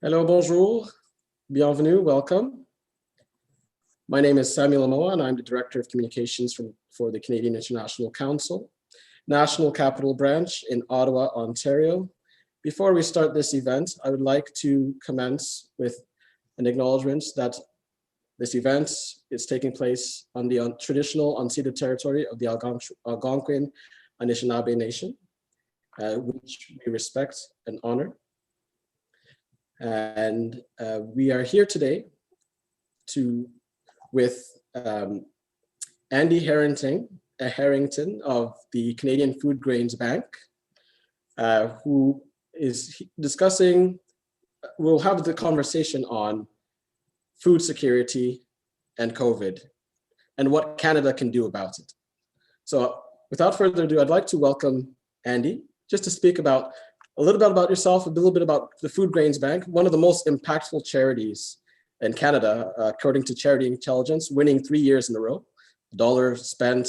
Hello, bonjour, bienvenue, welcome. My name is Samuel Amoa, and I'm the Director of Communications for the Canadian International Council, National Capital Branch in Ottawa, Ontario. Before we start this event, I would like to commence with an acknowledgement that this event is taking place on the traditional unceded territory of the Algonquin Anishinaabe Nation, which we respect and honor. And we are here today with Andy Harrington of the Canadian Foodgrains Bank, who is discussing, we'll have the conversation on food security and COVID and what Canada can do about it. So without further ado, I'd like to welcome Andy just to speak about a little bit about yourself, a little bit about the Foodgrains Bank, one of the most impactful charities in Canada, according to Charity Intelligence, winning 3 years in a row. Dollar spent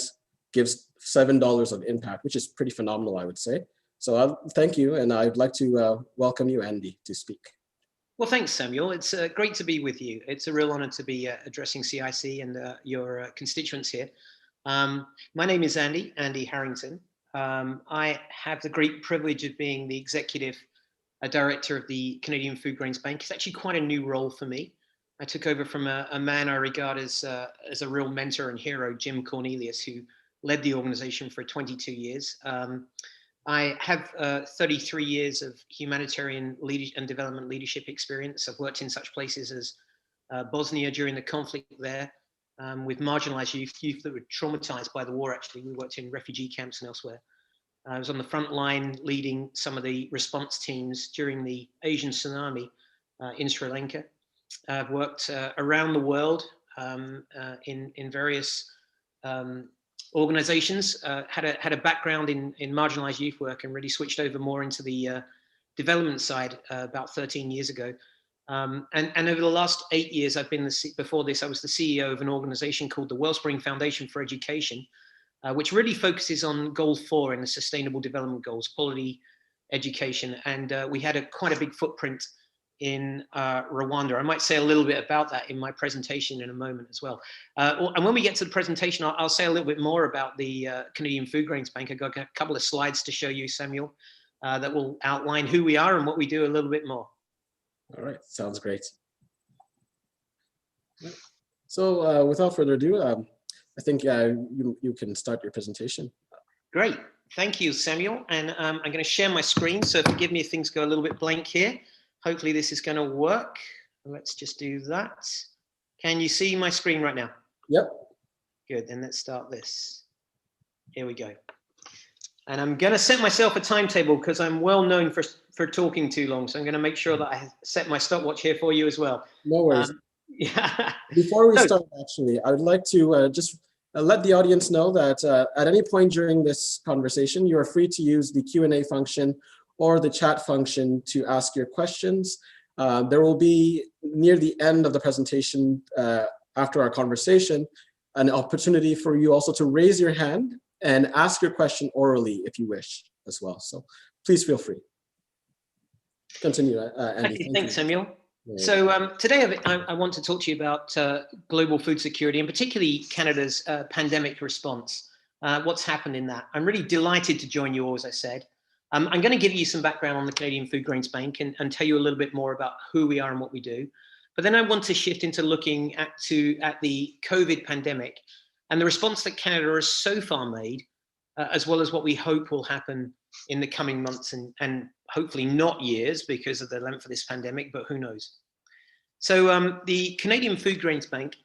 gives $7 of impact, which is pretty phenomenal, I would say. So thank you, and I'd like to welcome you, Andy, to speak. Well, thanks, Samuel. It's great to be with you. It's a real honor to be addressing CIC and your constituents here. My name is Andy Harrington. I have the great privilege of being the executive director of the Canadian Foodgrains Bank. It's actually quite a new role for me. I took over from a man I regard as a real mentor and hero, Jim Cornelius, who led the organization for 22 years. I have 33 years of humanitarian and development leadership experience. I've worked in such places as Bosnia during the conflict there, with marginalized youth that were traumatized by the war. Actually, we worked in refugee camps and elsewhere. I was on the front line leading some of the response teams during the Asian tsunami in Sri Lanka. I've worked around the world in various organizations, had a background in marginalized youth work and really switched over more into the development side about 13 years ago. And over the last 8 years, before this, I was the CEO of an organization called the Wellspring Foundation for Education, which really focuses on goal 4 in the Sustainable Development Goals, quality education. And we had quite a big footprint in Rwanda. I might say a little bit about that in my presentation in a moment as well. And when we get to the presentation, I'll say a little bit more about the Canadian Foodgrains Bank. I've got a couple of slides to show you, Samuel, that will outline who we are and what we do a little bit more. All right, sounds great. So without further ado, I think you can start your presentation. Great, thank you, Samuel. And I'm going to share my screen, so forgive me if things go a little bit blank here. Hopefully this is going to work. Let's just do that. Can you see my screen right now? Yep. Good, then let's start this. Here we go. And I'm going to set myself a timetable because I'm well known for talking too long. So I'm going to make sure that I set my stopwatch here for you as well. No worries. Yeah. Before we start, actually, I would like to just let the audience know that at any point during this conversation, you are free to use the Q&A function or the chat function to ask your questions. There will be, near the end of the presentation, after our conversation, an opportunity for you also to raise your hand and ask your question orally if you wish as well. So please feel free. Continue, Andy. Thanks, Samuel. So today I want to talk to you about global food security and particularly Canada's pandemic response, what's happened in that. I'm really delighted to join you all, as I said. I'm going to give you some background on the Canadian Foodgrains Bank and tell you a little bit more about who we are and what we do. But then I want to shift into looking at the COVID pandemic and the response that Canada has so far made, as well as what we hope will happen in the coming months and hopefully not years because of the length of this pandemic, but who knows. So the Canadian Foodgrains Bank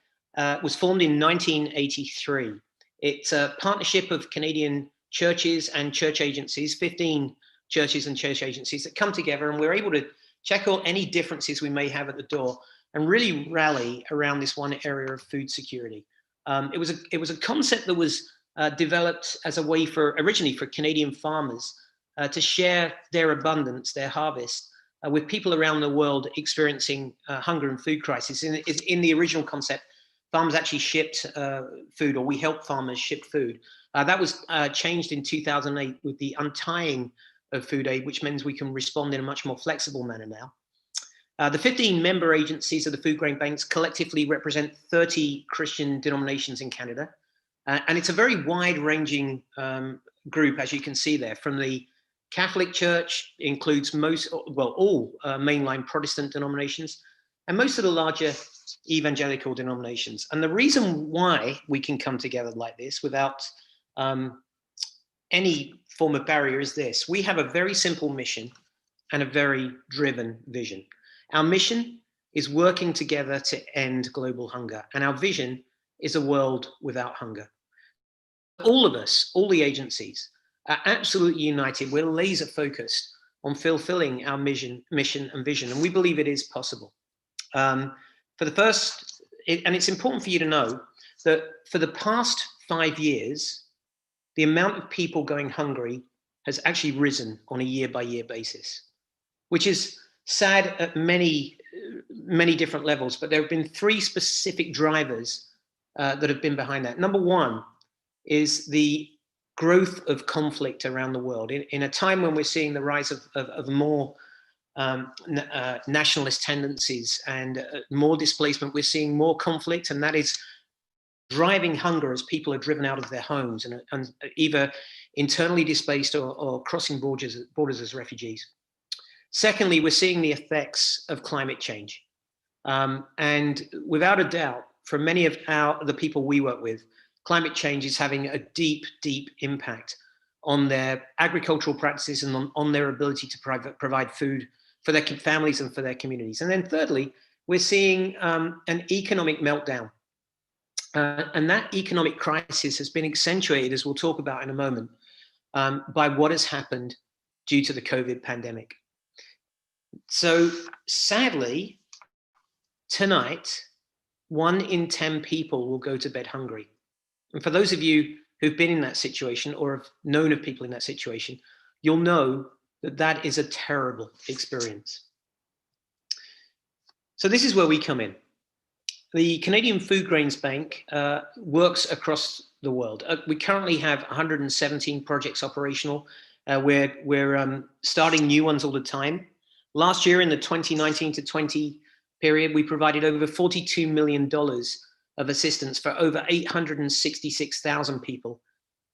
was formed in 1983. It's a partnership of Canadian churches and church agencies, 15 churches and church agencies that come together, and we're able to check out any differences we may have at the door and really rally around this one area of food security. It was a concept that was developed as a way originally for Canadian farmers to share their abundance, their harvest, with people around the world experiencing hunger and food crisis. In the original concept, farmers actually shipped food, or we helped farmers ship food. That was changed in 2008 with the untying of food aid, which means we can respond in a much more flexible manner now. The 15 member agencies of the food grain banks collectively represent 30 Christian denominations in Canada. And it's a very wide-ranging group, as you can see there, from the Catholic Church, includes all mainline Protestant denominations, and most of the larger evangelical denominations. And the reason why we can come together like this without any form of barrier is this: we have a very simple mission and a very driven vision. Our mission is working together to end global hunger, and our vision is a world without hunger. All of us, all the agencies, are absolutely united. We're laser focused on fulfilling our mission and vision, and we believe it is possible. And it's important for you to know that for the past 5 years, the amount of people going hungry has actually risen on a year-by-year basis, which is sad at many different levels. But there have been 3 specific drivers that have been behind that. Number one is the growth of conflict around the world. In a time when we're seeing the rise of more nationalist tendencies and more displacement, we're seeing more conflict, and that is driving hunger as people are driven out of their homes and either internally displaced or crossing borders as refugees. Secondly, we're seeing the effects of climate change. And without a doubt, for many of the people we work with, climate change is having a deep, deep impact on their agricultural practices and on their ability to provide food for their families and for their communities. And then thirdly, we're seeing an economic meltdown. And that economic crisis has been accentuated, as we'll talk about in a moment, by what has happened due to the COVID pandemic. So sadly, tonight, 1 in 10 people will go to bed hungry. And for those of you who've been in that situation or have known of people in that situation, you'll know that that is a terrible experience. So this is where we come in. The Canadian Foodgrains Bank works across the world. We currently have 117 projects operational. We're starting new ones all the time. Last year, in the 2019 to 20 period, we provided over $42 million of assistance for over 866,000 people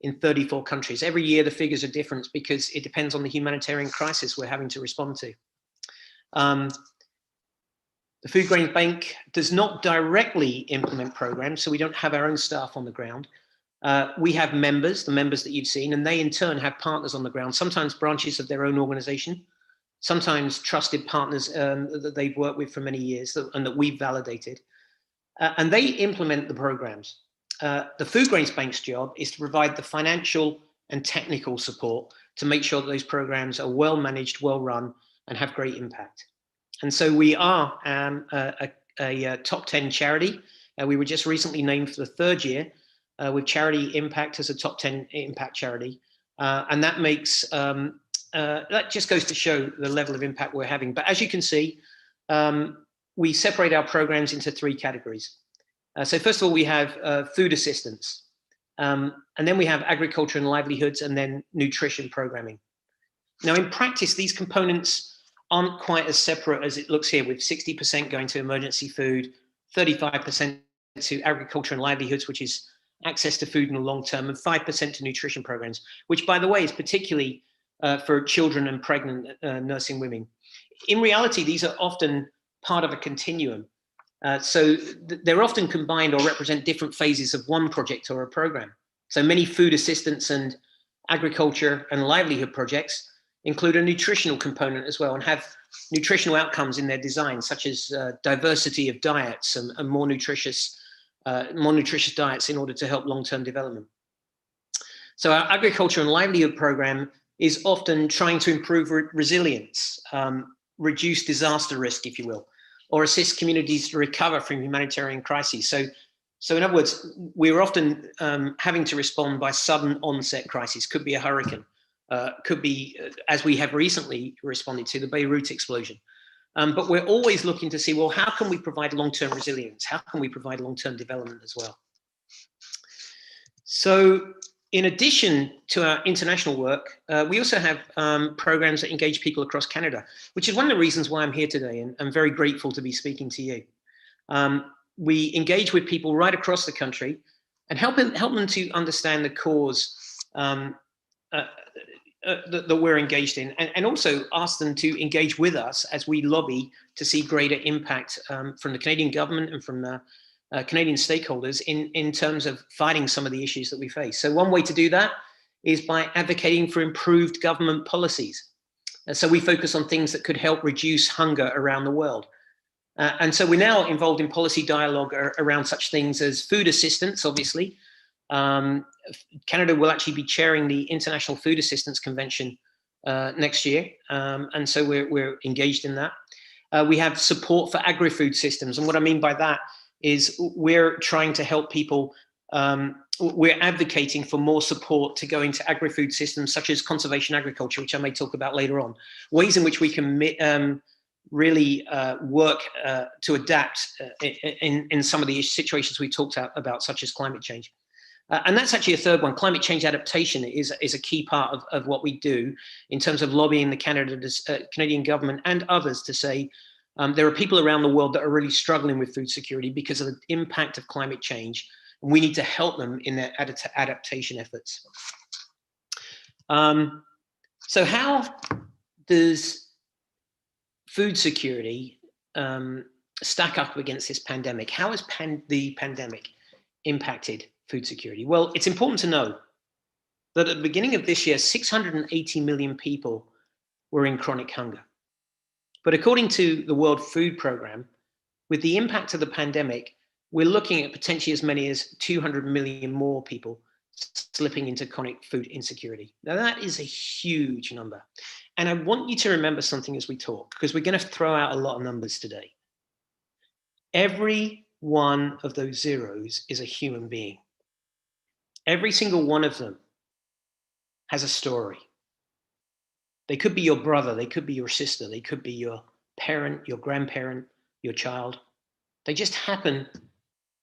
in 34 countries. Every year, the figures are different because it depends on the humanitarian crisis we're having to respond to. The Foodgrains Bank does not directly implement programs, so we don't have our own staff on the ground. We have members, the members that you've seen, and they in turn have partners on the ground, sometimes branches of their own organization, sometimes trusted partners that they've worked with for many years and that we've validated. And they implement the programs. The Foodgrains Bank's job is to provide the financial and technical support to make sure that those programs are well managed, well run, and have great impact. And so we are a top 10 charity. We were just recently named for the 3rd year with Charity Impact as a top 10 impact charity. And that makes, that just goes to show the level of impact we're having. But as you can see, we separate our programs into 3 categories. So first of all, we have food assistance. And then we have agriculture and livelihoods, and then nutrition programming. Now, in practice, these components aren't quite as separate as it looks here, with 60% going to emergency food, 35% to agriculture and livelihoods, which is access to food in the long term, and 5% to nutrition programs, which, by the way, is particularly for children and pregnant nursing women. In reality, these are often part of a continuum. So they're often combined or represent different phases of one project or a program. So many food assistance and agriculture and livelihood projects include a nutritional component as well and have nutritional outcomes in their design, such as diversity of diets and more nutritious diets in order to help long-term development. So our agriculture and livelihood program is often trying to improve resilience, reduce disaster risk, if you will, or assist communities to recover from humanitarian crises. So in other words, we're often having to respond by sudden onset crises. Could be a hurricane, could be, as we have recently responded to, the Beirut explosion. But we're always looking to see, well, how can we provide long-term resilience? How can we provide long-term development as well? So In addition to our international work, we also have programs that engage people across Canada, which is one of the reasons why I'm here today, and I'm very grateful to be speaking to you. We engage with people right across the country and help them to understand the cause that we're engaged in, and also ask them to engage with us as we lobby to see greater impact from the Canadian government and from the Canadian stakeholders in terms of fighting some of the issues that we face. So one way to do that is by advocating for improved government policies. So we focus on things that could help reduce hunger around the world. And so we're now involved in policy dialogue around such things as food assistance, obviously. Canada will actually be chairing the International Food Assistance Convention next year. And so we're engaged in that. We have support for agri-food systems. And what I mean by that is we're trying to help people, we're advocating for more support to go into agri-food systems such as conservation agriculture, which I may talk about later on, ways in which we can really work to adapt in some of the situations we talked about, such as climate change. And that's actually a third one. Climate change adaptation is a key part of what we do in terms of lobbying the Canadian government and others to say, there are people around the world that are really struggling with food security because of the impact of climate change, and we need to help them in their adaptation efforts. So how does food security stack up against this pandemic? How has the pandemic impacted food security? Well, it's important to know that at the beginning of this year, 680 million people were in chronic hunger. But according to the World Food Programme, with the impact of the pandemic, we're looking at potentially as many as 200 million more people slipping into chronic food insecurity. Now that is a huge number. And I want you to remember something as we talk, because we're going to throw out a lot of numbers today. Every one of those zeros is a human being. Every single one of them has a story. They could be your brother, they could be your sister, they could be your parent, your grandparent, your child. They just happen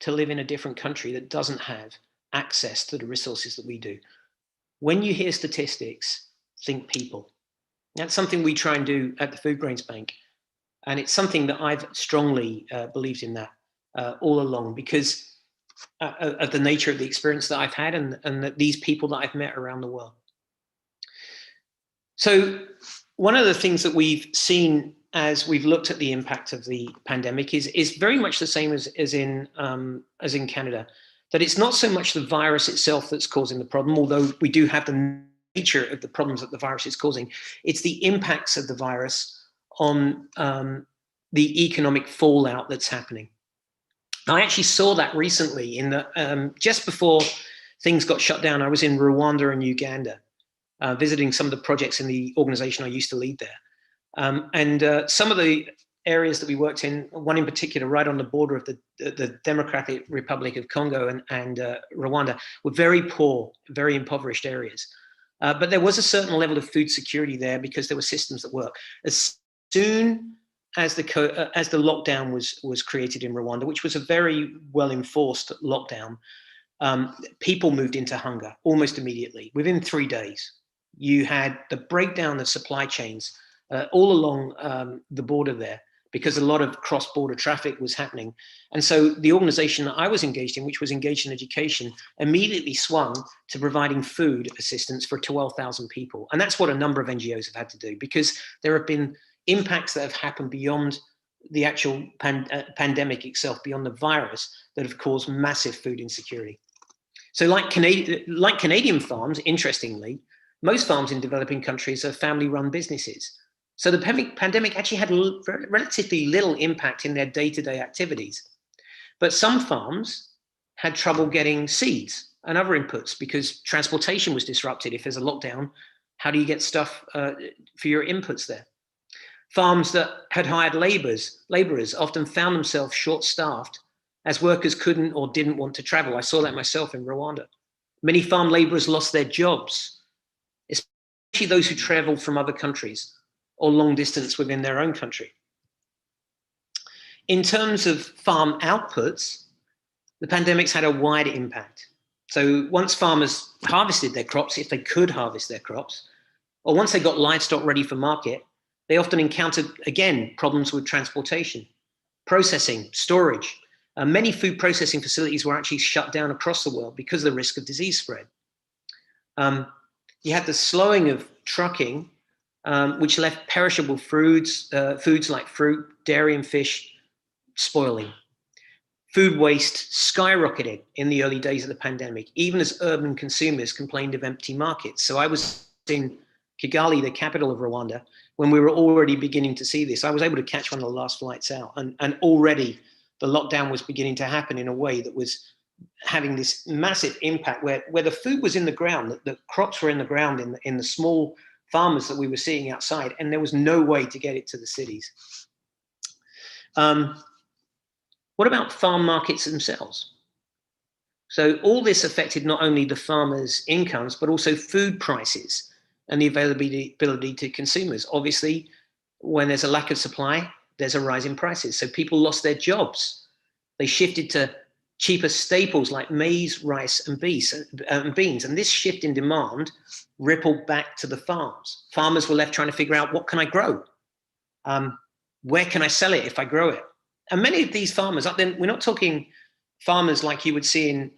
to live in a different country that doesn't have access to the resources that we do. When you hear statistics, think people. That's something we try and do at the FaithBased Bank. And it's something that I've strongly believed in that all along, because of the nature of the experience that I've had and that these people that I've met around the world. So one of the things that we've seen as we've looked at the impact of the pandemic is very much the same as in Canada, that it's not so much the virus itself that's causing the problem, although we do have the nature of the problems that the virus is causing. It's the impacts of the virus on the economic fallout that's happening. I actually saw that recently in the just before things got shut down. I was in Rwanda and Uganda, visiting some of the projects in the organization I used to lead there. And some of the areas that we worked in, one in particular right on the border of the Democratic Republic of Congo and Rwanda, were very poor, very impoverished areas. But there was a certain level of food security there because there were systems that work. As soon as the lockdown was created in Rwanda, which was a very well enforced lockdown, people moved into hunger almost immediately. Within 3 days, you had the breakdown of supply chains all along the border there, because a lot of cross-border traffic was happening. And so the organization that I was engaged in, which was engaged in education, immediately swung to providing food assistance for 12,000 people. And that's what a number of NGOs have had to do, because there have been impacts that have happened beyond the actual pandemic itself, beyond the virus, that have caused massive food insecurity. So like Canadian farms, interestingly, most farms in developing countries are family-run businesses. So the pandemic actually had relatively little impact in their day-to-day activities. But some farms had trouble getting seeds and other inputs because transportation was disrupted. If there's a lockdown, how do you get stuff for your inputs there? Farms that had hired laborers often found themselves short-staffed as workers couldn't or didn't want to travel. I saw that myself in Rwanda. Many farm laborers lost their jobs, especially those who traveled from other countries or long distance within their own country. In terms of farm outputs, the pandemic's had a wide impact. So once farmers harvested their crops, if they could harvest their crops, or once they got livestock ready for market, they often encountered, again, problems with transportation, processing, storage. Many food processing facilities were actually shut down across the world because of the risk of disease spread. You had the slowing of trucking, which left perishable foods like fruit, dairy, and fish spoiling. Food waste skyrocketed in the early days of the pandemic, even as urban consumers complained of empty markets. So I was in Kigali, the capital of Rwanda, when we were already beginning to see this. I was able to catch one of the last flights out, and already the lockdown was beginning to happen in a way that was having this massive impact where the food was in the ground, the crops were in the ground in the small farmers that we were seeing outside, and there was no way to get it to the cities. What about farm markets themselves? So all this affected not only the farmers' incomes, but also food prices and the availability to consumers. Obviously, when there's a lack of supply, there's a rise in prices. So people lost their jobs. They shifted to cheaper staples like maize, rice, and beans. And this shift in demand rippled back to the farms. Farmers were left trying to figure out, what can I grow? Where can I sell it if I grow it? And many of these farmers, we're not talking farmers like you would see in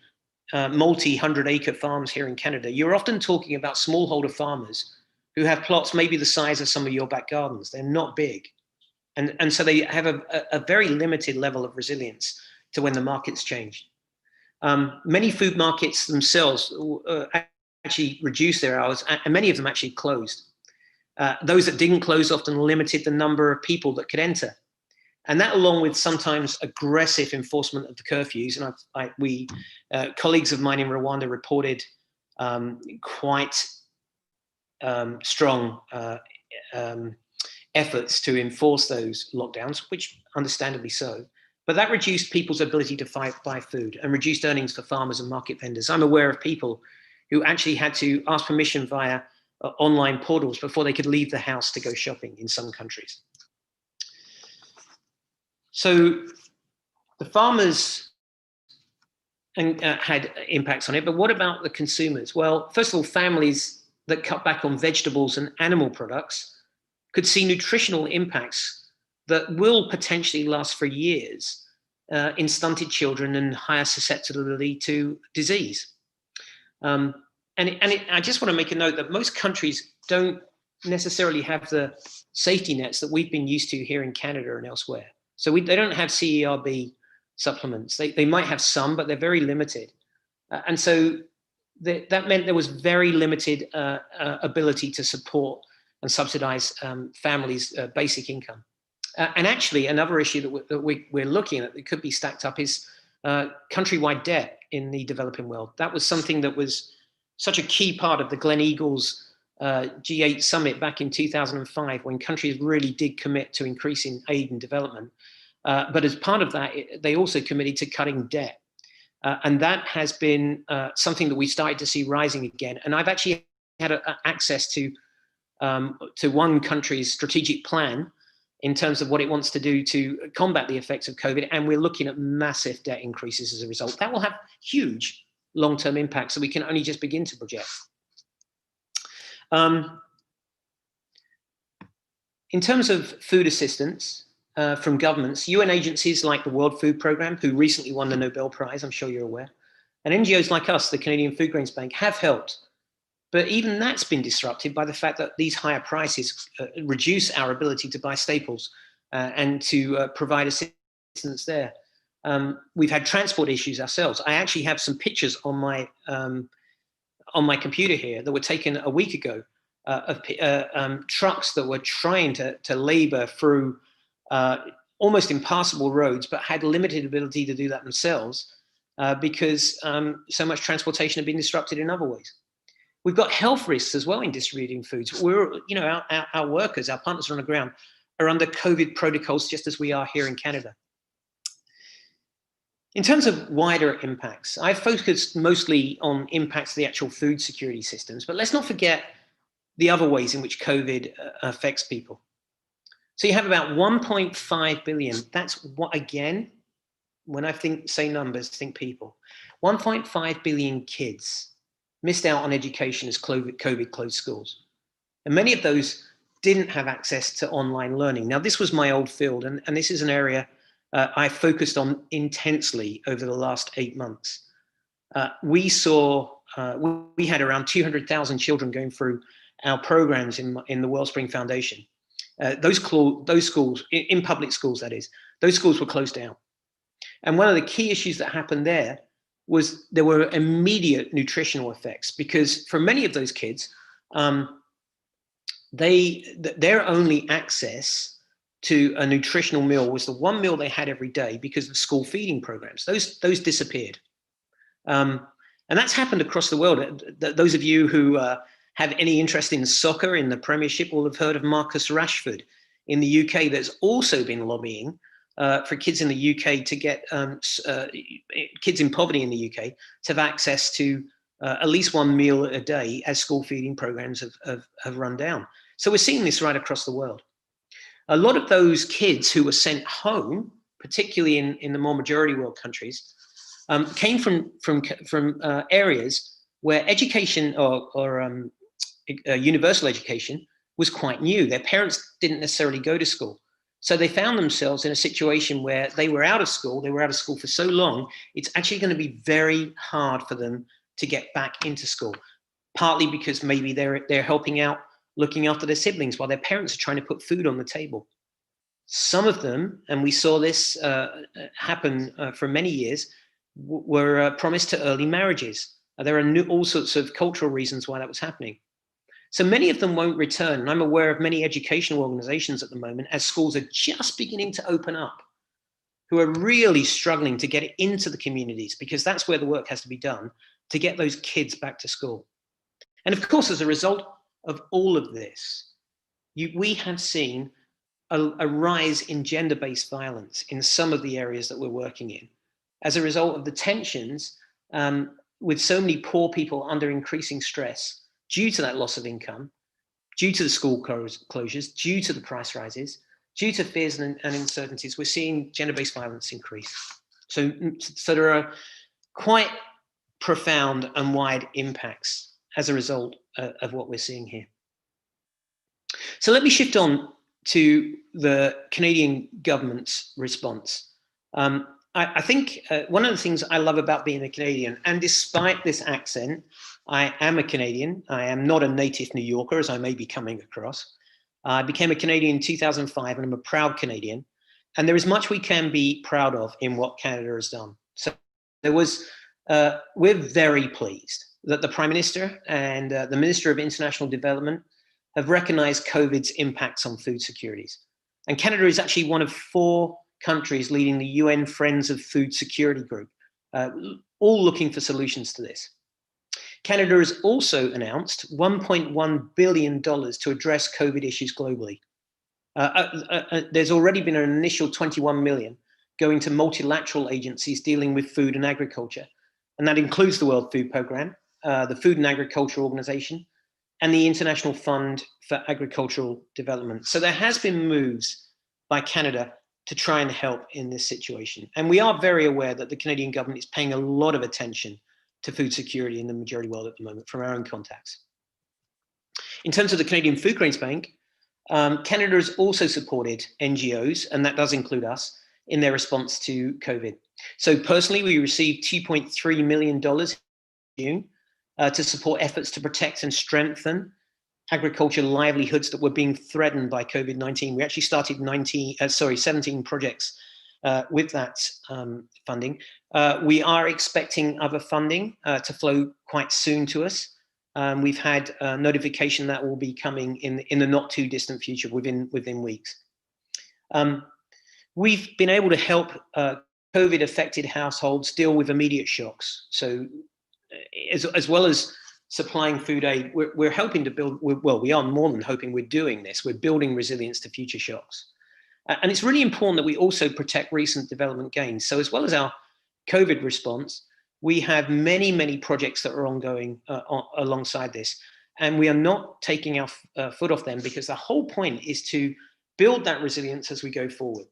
multi-100-acre farms here in Canada. You're often talking about smallholder farmers who have plots maybe the size of some of your back gardens. They're not big. And so they have a very limited level of resilience to when the markets change. Many food markets themselves actually reduced their hours, and many of them actually closed. Those that didn't close often limited the number of people that could enter. And that, along with sometimes aggressive enforcement of the curfews, and colleagues of mine in Rwanda reported quite strong efforts to enforce those lockdowns, which understandably so. But that reduced people's ability to buy food and reduced earnings for farmers and market vendors. I'm aware of people who actually had to ask permission via online portals before they could leave the house to go shopping in some countries. So the farmers had impacts on it, but what about the consumers? Well, first of all, families that cut back on vegetables and animal products could see nutritional impacts that will potentially last for years in stunted children and higher susceptibility to disease. I just want to make a note that most countries don't necessarily have the safety nets that we've been used to here in Canada and elsewhere. So they don't have CERB supplements. They might have some, but they're very limited. And so that meant there was very limited ability to support and subsidize families' basic income. And actually, another issue that we're looking at that could be stacked up is countrywide debt in the developing world. That was something that was such a key part of the Gleneagles G8 summit back in 2005, when countries really did commit to increasing aid and development. But as part of that, they also committed to cutting debt. And that has been something that we started to see rising again. And I've actually had access to one country's strategic plan in terms of what it wants to do to combat the effects of COVID. And we're looking at massive debt increases as a result. That will have huge long-term impacts that we can only just begin to project. In terms of food assistance from governments, UN agencies like the World Food Programme, who recently won the Nobel Prize, I'm sure you're aware, and NGOs like us, the Canadian Foodgrains Bank, have helped. But even that's been disrupted by the fact that these higher prices reduce our ability to buy staples and to provide assistance there. We've had transport issues ourselves. I actually have some pictures on my computer here that were taken a week ago of trucks that were trying to labor through almost impassable roads, but had limited ability to do that themselves because so much transportation had been disrupted in other ways. We've got health risks as well in distributing foods. Our workers, our partners on the ground, are under COVID protocols just as we are here in Canada. In terms of wider impacts, I've focused mostly on impacts of the actual food security systems, but let's not forget the other ways in which COVID affects people. So you have about 1.5 billion. That's, again, when I say numbers, think people. 1.5 billion kids missed out on education as COVID closed schools. And many of those didn't have access to online learning. Now, this was my old field, and this is an area I focused on intensely over the last 8 months. We had around 200,000 children going through our programs in the Wellspring Foundation. Those schools, in public schools that is, those schools were closed down. And one of the key issues that happened there was there were immediate nutritional effects, because for many of those kids, their only access to a nutritional meal was the one meal they had every day because of school feeding programs. Those disappeared. And that's happened across the world. Those of you who have any interest in soccer, in the Premiership, will have heard of Marcus Rashford in the UK, that's also been lobbying for kids in the UK to get kids in poverty in the UK to have access to at least one meal a day as school feeding programs have run down. So we're seeing this right across the world. A lot of those kids who were sent home, particularly in the more majority world countries, came from areas where education or universal education was quite new. Their parents didn't necessarily go to school. So they found themselves in a situation where they were out of school. They were out of school for so long, it's actually going to be very hard for them to get back into school, partly because maybe they're helping out, looking after their siblings while their parents are trying to put food on the table. Some of them, and we saw this happen for many years, were promised to early marriages. There are all sorts of cultural reasons why that was happening. So many of them won't return. And I'm aware of many educational organizations at the moment, as schools are just beginning to open up, who are really struggling to get it into the communities, because that's where the work has to be done to get those kids back to school. And of course, as a result of all of this, we have seen a rise in gender-based violence in some of the areas that we're working in, as a result of the tensions with so many poor people under increasing stress due to that loss of income, due to the school closures, due to the price rises, due to fears and uncertainties. We're seeing gender-based violence increase. So there are quite profound and wide impacts as a result of what we're seeing here. So let me shift on to the Canadian government's response. I think one of the things I love about being a Canadian, and despite this accent, I am a Canadian. I am not a native New Yorker, as I may be coming across. I became a Canadian in 2005, and I'm a proud Canadian. And there is much we can be proud of in what Canada has done. So we're very pleased that the Prime Minister and the Minister of International Development have recognized COVID's impacts on food securities. And Canada is actually one of 4 countries leading the UN Friends of Food Security group, all looking for solutions to this. Canada has also announced $1.1 billion to address COVID issues globally. There's already been an initial 21 million going to multilateral agencies dealing with food and agriculture. And that includes the World Food Programme, the Food and Agriculture Organization, and the International Fund for Agricultural Development. So there has been moves by Canada to try and help in this situation. And we are very aware that the Canadian government is paying a lot of attention to food security in the majority world at the moment from our own contacts. In terms of the Canadian Foodgrains Bank, Canada has also supported NGOs, and that does include us, in their response to COVID. So personally, we received $2.3 million in June to support efforts to protect and strengthen agricultural livelihoods that were being threatened by COVID-19. We actually started 17 projects with that funding. We are expecting other funding to flow quite soon to us. We've had notification that will be coming in the not too distant future, within weeks. We've been able to help COVID affected households deal with immediate shocks. So as well as supplying food aid, we're helping to build, well, we are more than hoping, we're doing this. We're building resilience to future shocks. And it's really important that we also protect recent development gains. So as well as our COVID response, we have many, many projects that are ongoing alongside this. And we are not taking our foot off them, because the whole point is to build that resilience as we go forward.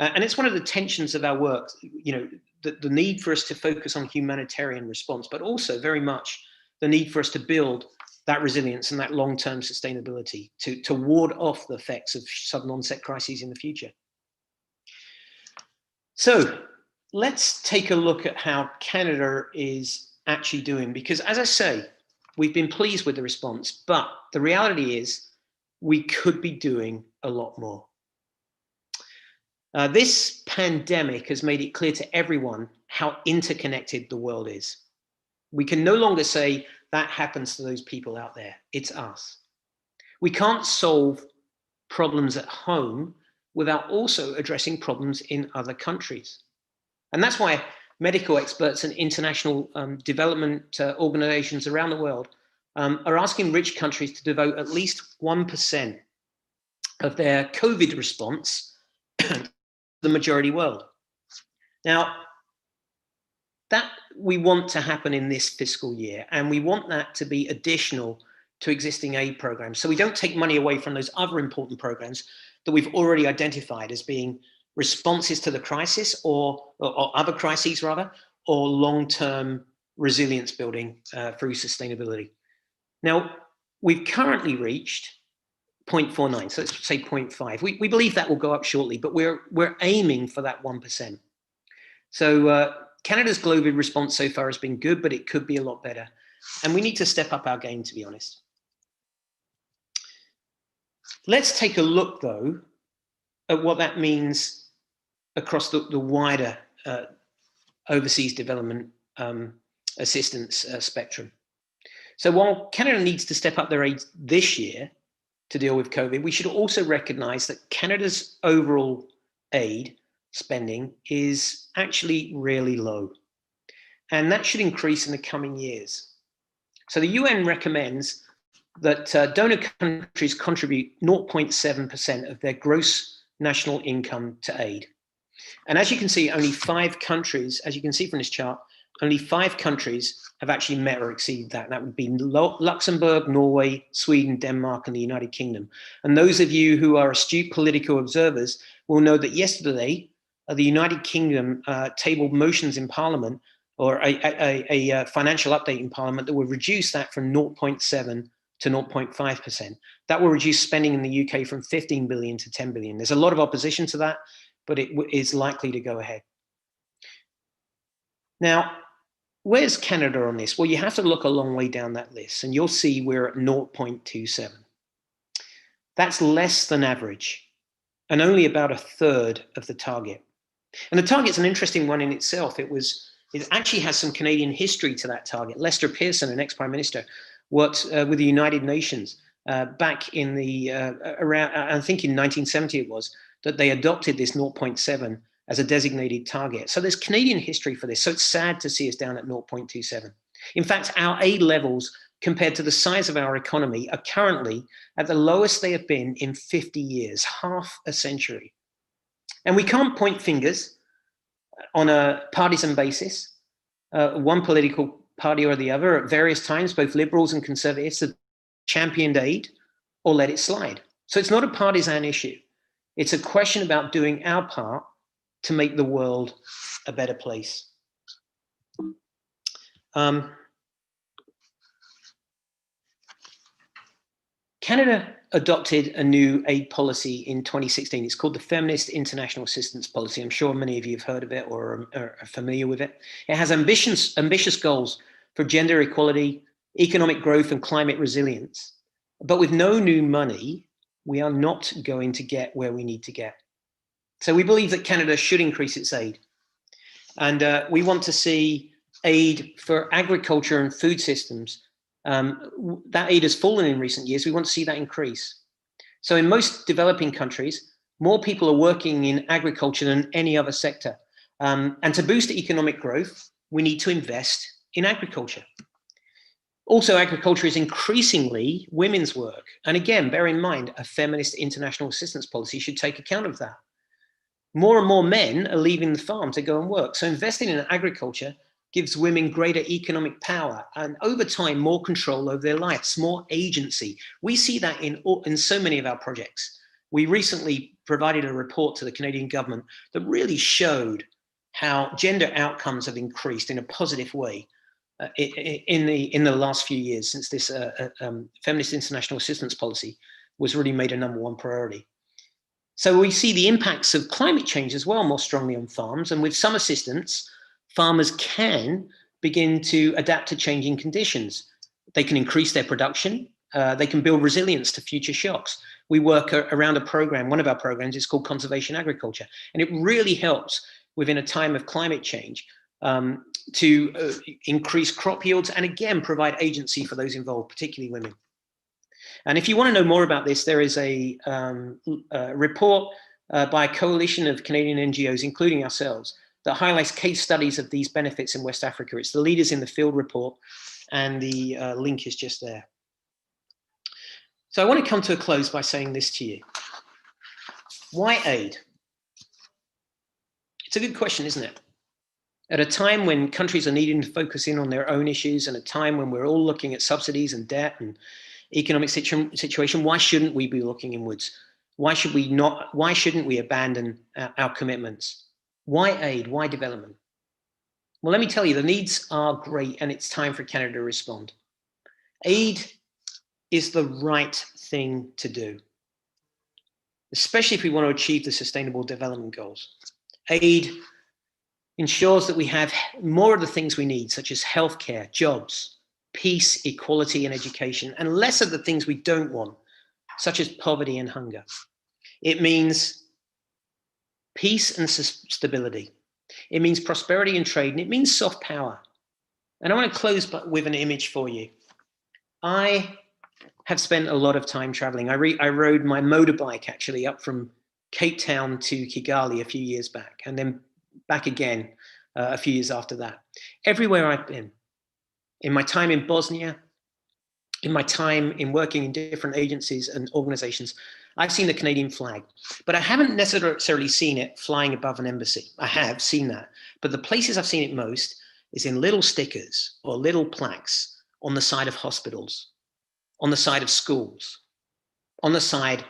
And it's one of the tensions of our work, you know, the need for us to focus on humanitarian response, but also very much the need for us to build that resilience and that long-term sustainability to ward off the effects of sudden onset crises in the future. So let's take a look at how Canada is actually doing, because as I say, we've been pleased with the response, but the reality is we could be doing a lot more. This pandemic has made it clear to everyone how interconnected the world is. We can no longer say that happens to those people out there. It's us. We can't solve problems at home without also addressing problems in other countries. And that's why medical experts and international development organizations around the world are asking rich countries to devote at least 1% of their COVID response to the majority world. Now, that we want to happen in this fiscal year, and we want that to be additional to existing aid programs. So we don't take money away from those other important programs that we've already identified as being responses to the crisis or other crises rather, or long-term resilience building through sustainability. Now, we've currently reached 0.49, so let's say 0.5. We believe that will go up shortly, but we're aiming for that 1%. So Canada's global response so far has been good, but it could be a lot better. And we need to step up our game, to be honest. Let's take a look, though, at what that means across the wider overseas development assistance spectrum. So while Canada needs to step up their aid this year to deal with COVID, we should also recognize that Canada's overall aid spending is actually really low. And that should increase in the coming years. So the UN recommends that donor countries contribute 0.7% of their gross national income to aid. And as you can see, only 5 countries, as you can see from this chart, only 5 countries have actually met or exceeded that. That would be Luxembourg, Norway, Sweden, Denmark, and the United Kingdom. And those of you who are astute political observers will know that yesterday, the United Kingdom tabled motions in Parliament, or a financial update in Parliament, that would reduce that from 0.7 to 0.5%. That will reduce spending in the UK from 15 billion to 10 billion. There's a lot of opposition to that, but it is likely to go ahead. Now, where's Canada on this? Well, you have to look a long way down that list, and you'll see we're at 0.27. That's less than average, and only about a third of the target. And the target's an interesting one in itself. It actually has some Canadian history to that target. Lester Pearson, an ex-prime minister, worked with the United Nations back in the, around, I think in 1970 it was, that they adopted this 0.7 as a designated target. So there's Canadian history for this. So it's sad to see us down at 0.27. In fact, our aid levels compared to the size of our economy are currently at the lowest they have been in 50 years, half a century. And we can't point fingers on a partisan basis, one political party or the other. At various times, both liberals and conservatives have championed aid or let it slide. So it's not a partisan issue. It's a question about doing our part to make the world a better place. Canada adopted a new aid policy in 2016. It's called the Feminist International Assistance Policy. I'm sure many of you have heard of it or are familiar with it. It has ambitious goals for gender equality, economic growth, and climate resilience. But with no new money, we are not going to get where we need to get. So we believe that Canada should increase its aid. And we want to see aid for agriculture and food systems. That aid has fallen in recent years. We want to see that increase. So in most developing countries, more people are working in agriculture than any other sector. And to boost economic growth, we need to invest in agriculture. Also, agriculture is increasingly women's work. And again, bear in mind, a feminist international assistance policy should take account of that. More and more men are leaving the farm to go and work. So investing in agriculture gives women greater economic power and over time, more control over their lives, more agency. We see that in so many of our projects. We recently provided a report to the Canadian government that really showed how gender outcomes have increased in a positive way in the last few years since this feminist international assistance policy was really made a #1 priority. So we see the impacts of climate change as well more strongly on farms, and with some assistance, farmers can begin to adapt to changing conditions. They can increase their production, they can build resilience to future shocks. We work around a program, one of our programs is called Conservation Agriculture, and it really helps within a time of climate change to increase crop yields and again provide agency for those involved, particularly women. And if you want to know more about this, there is a report by a coalition of Canadian NGOs, including ourselves, that highlights case studies of these benefits in West Africa. It's the Leaders in the Field report, and the link is just there. So I want to come to a close by saying this to you. Why aid? It's a good question, isn't it? At a time when countries are needing to focus in on their own issues, and a time when we're all looking at subsidies and debt and economic situation, why shouldn't we be looking inwards? Why shouldn't we abandon our commitments? Why aid? Why development? Well, let me tell you, the needs are great, and it's time for Canada to respond. Aid is the right thing to do, especially if we want to achieve the Sustainable Development Goals. Aid ensures that we have more of the things we need, such as healthcare, jobs, peace, equality, and education, and less of the things we don't want, such as poverty and hunger. It means peace and stability. It means prosperity and trade, and it means soft power. And I want to close with an image for you. I have spent a lot of time traveling. I rode my motorbike actually up from Cape Town to Kigali a few years back, and then back again a few years after that. Everywhere I've been, in my time in Bosnia, in my time in working in different agencies and organizations, I've seen the Canadian flag, but I haven't necessarily seen it flying above an embassy. I have seen that, but the places I've seen it most is in little stickers or little plaques on the side of hospitals, on the side of schools, on the side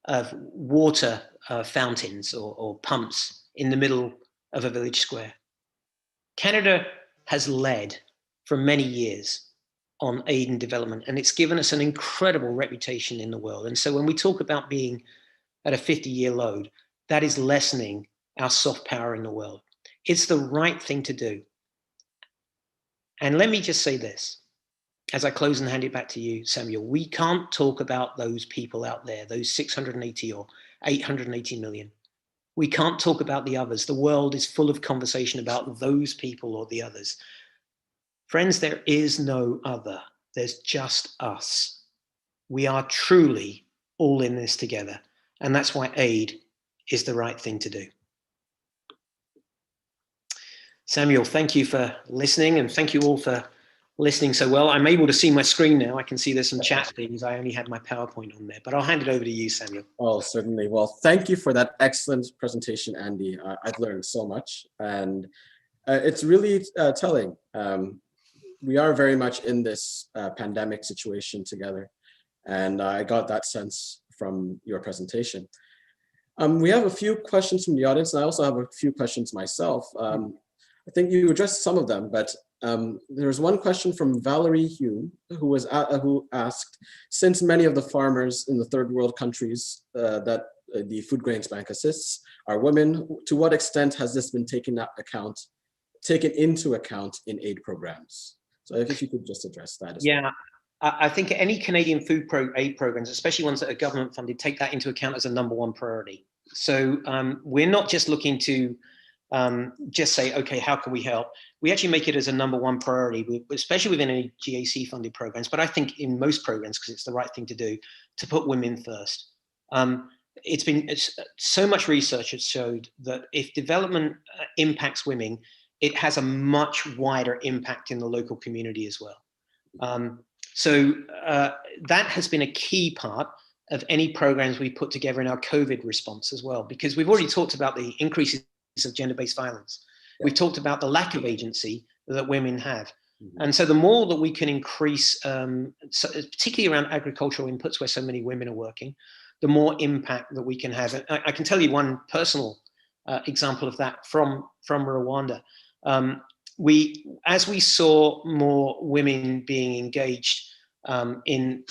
of water fountains or pumps in the middle of a village square. Canada has led for many years on aid and development, and it's given us an incredible reputation in the world. And so when we talk about being at a 50-year low, that is lessening our soft power in the world. It's the right thing to do. And let me just say this, as I close and hand it back to you, Samuel, we can't talk about those people out there, those 680 or 880 million. We can't talk about the others. The world is full of conversation about those people or the others. Friends, there is no other. There's just us. We are truly all in this together. And that's why aid is the right thing to do. Samuel, thank you for listening, and thank you all for listening so well. I'm able to see my screen now. I can see there's some chat things. I only had my PowerPoint on there, but I'll hand it over to you, Samuel. Oh, certainly. Well, thank you for that excellent presentation, Andy. I've learned so much, and it's really telling. We are very much in this pandemic situation together, and I got that sense from your presentation. We have a few questions from the audience, and I also have a few questions myself. I think you addressed some of them, but there's one question from Valerie Hume, who asked, since many of the farmers in the third world countries that the Foodgrains Bank assists are women, to what extent has this been taken into account in aid programs? So if you could just address that as well. I think any Canadian aid programs, especially ones that are government funded, take that into account as a #1 priority. So we're not just looking to just say, okay, how can we help? We actually make it as a #1 priority, especially within any GAC funded programs, but I think in most programs, because it's the right thing to do, to put women first. It's so much research has showed that if development impacts women, it has a much wider impact in the local community as well. So that has been a key part of any programs we put together in our COVID response as well, because we've already talked about the increases of gender-based violence. We've talked about the lack of agency that women have. And so the more that we can increase, particularly around agricultural inputs where so many women are working, the more impact that we can have. And I can tell you one personal example of that from Rwanda. As we saw more women being engaged in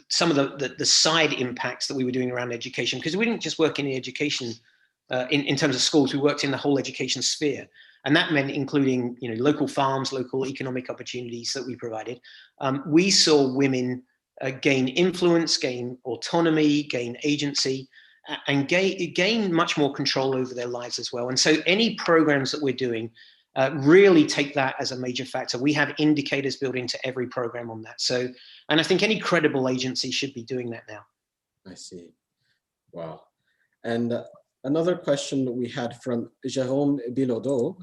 some of the side impacts that we were doing around education, because we didn't just work in the education in terms of schools, we worked in the whole education sphere. And that meant including, you know, local farms, local economic opportunities that we provided. We saw women gain influence, gain autonomy, gain agency, and gain much more control over their lives as well. And so any programs that we're doing really take that as a major factor. We have indicators built into every program on that. So, and I think any credible agency should be doing that now. I see. Wow. And another question that we had from Jérôme Bilodeau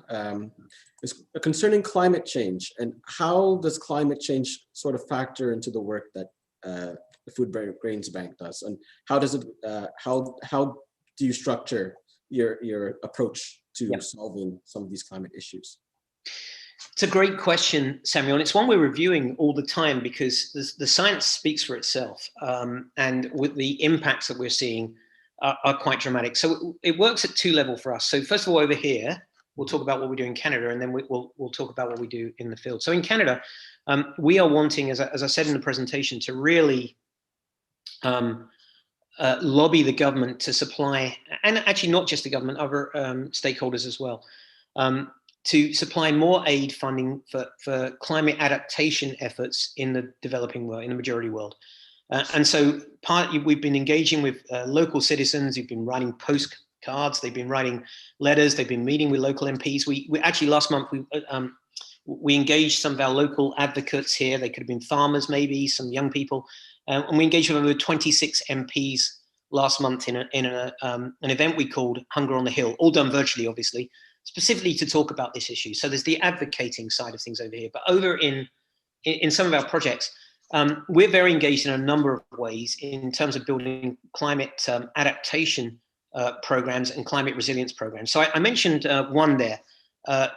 is concerning climate change, and how does climate change sort of factor into the work that the FaithBased Bank does, and how does it how do you structure your approach to solving some of these climate issues? It's a great question, Samuel, and it's one we're reviewing all the time because the science speaks for itself, and with the impacts that we're seeing are quite dramatic. So it works at two levels for us. So first of all, over here, we'll talk about what we do in Canada, and then we'll talk about what we do in the field. So in Canada, we are wanting, as I said in the presentation, to really lobby the government to supply, and actually not just the government, other stakeholders as well, to supply more aid funding for climate adaptation efforts in the developing world, in the majority world. And so we've been engaging with local citizens who've been writing postcards, they've been writing letters, they've been meeting with local MPs. We actually last month, we engaged some of our local advocates here. They could have been farmers, maybe some young people. And we engaged with over 26 MPs last month in an event we called Hunger on the Hill, all done virtually, obviously, specifically to talk about this issue. So there's the advocating side of things over here, but over in some of our projects, we're very engaged in a number of ways in terms of building climate adaptation programs and climate resilience programs. So I mentioned one there,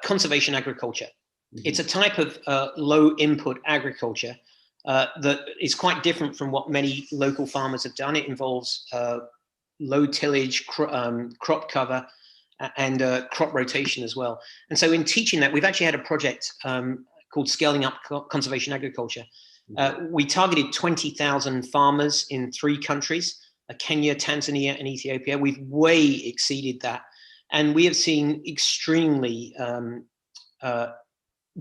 conservation agriculture. Mm-hmm. It's a type of low input agriculture that is quite different from what many local farmers have done. It involves low tillage, crop cover, and crop rotation as well. And so in teaching that, we've actually had a project called Scaling Up Conservation Agriculture. We targeted 20,000 farmers in 3 countries, Kenya, Tanzania, and Ethiopia. We've way exceeded that. And we have seen extremely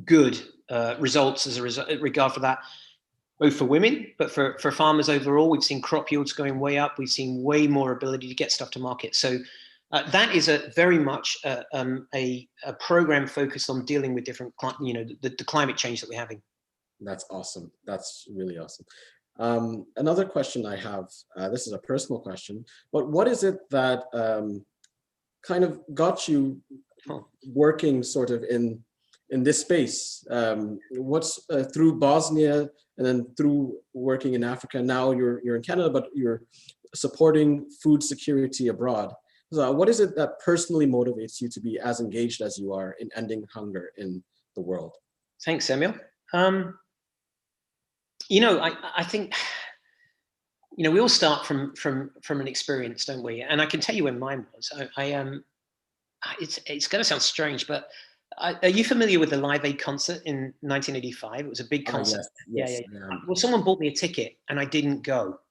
good results as a regard for that, both for women, but for farmers overall. We've seen crop yields going way up. We've seen way more ability to get stuff to market. So that is very much a program focused on dealing with different, the climate change that we're having. That's awesome. That's really awesome. Another question I have, this is a personal question, but what is it that kind of got you working sort of in this space? What's through Bosnia and then through working in Africa, now you're in Canada, but you're supporting food security abroad. So what is it that personally motivates you to be as engaged as you are in ending hunger in the world? Thanks, Samuel. I think, we all start from an experience, don't we? And I can tell you when mine was. It's going to sound strange, but are you familiar with the Live Aid concert in 1985? It was a big concert. Yes. Yeah. Well, someone bought me a ticket and I didn't go.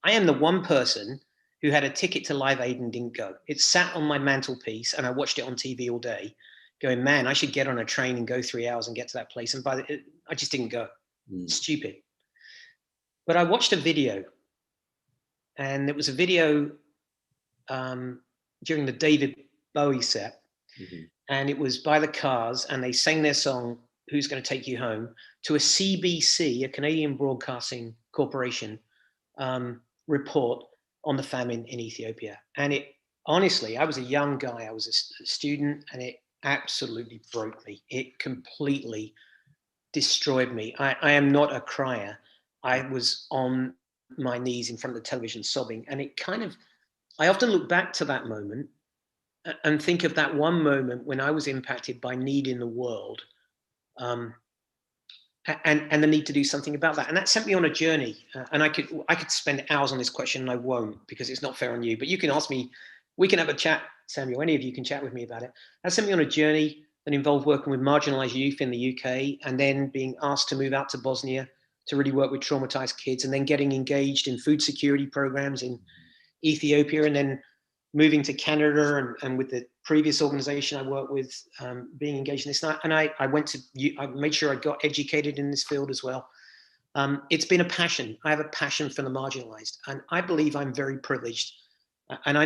I am the one person who had a ticket to Live Aid and didn't go. It sat on my mantelpiece and I watched it on TV all day going, man, I should get on a train and go 3 hours and get to that place. And I just didn't go. Stupid. But I watched a video, and it was a video during the David Bowie set. Mm-hmm. And it was by the Cars, and they sang their song, Who's Going to Take You Home, to a CBC, a Canadian Broadcasting Corporation, report on the famine in Ethiopia. And it, honestly, I was a young guy, I was a student, and it absolutely broke me. It completely destroyed me. I am not a crier. I was on my knees in front of the television sobbing. And it kind of, I often look back to that moment and think of that one moment when I was impacted by need in the world. and the need to do something about that. And that sent me on a journey. And I could spend hours on this question, and I won't, because it's not fair on you. But you can ask me. We can have a chat, Samuel. Any of you can chat with me about it. That sent me on a journey that involved working with marginalised youth in the UK, and then being asked to move out to Bosnia to really work with traumatised kids, and then getting engaged in food security programs in Ethiopia, and then moving to Canada, and with the previous organization I worked with, being engaged in this. And I made sure I got educated in this field as well. It's been a passion. I have a passion for the marginalized, and I believe I'm very privileged, and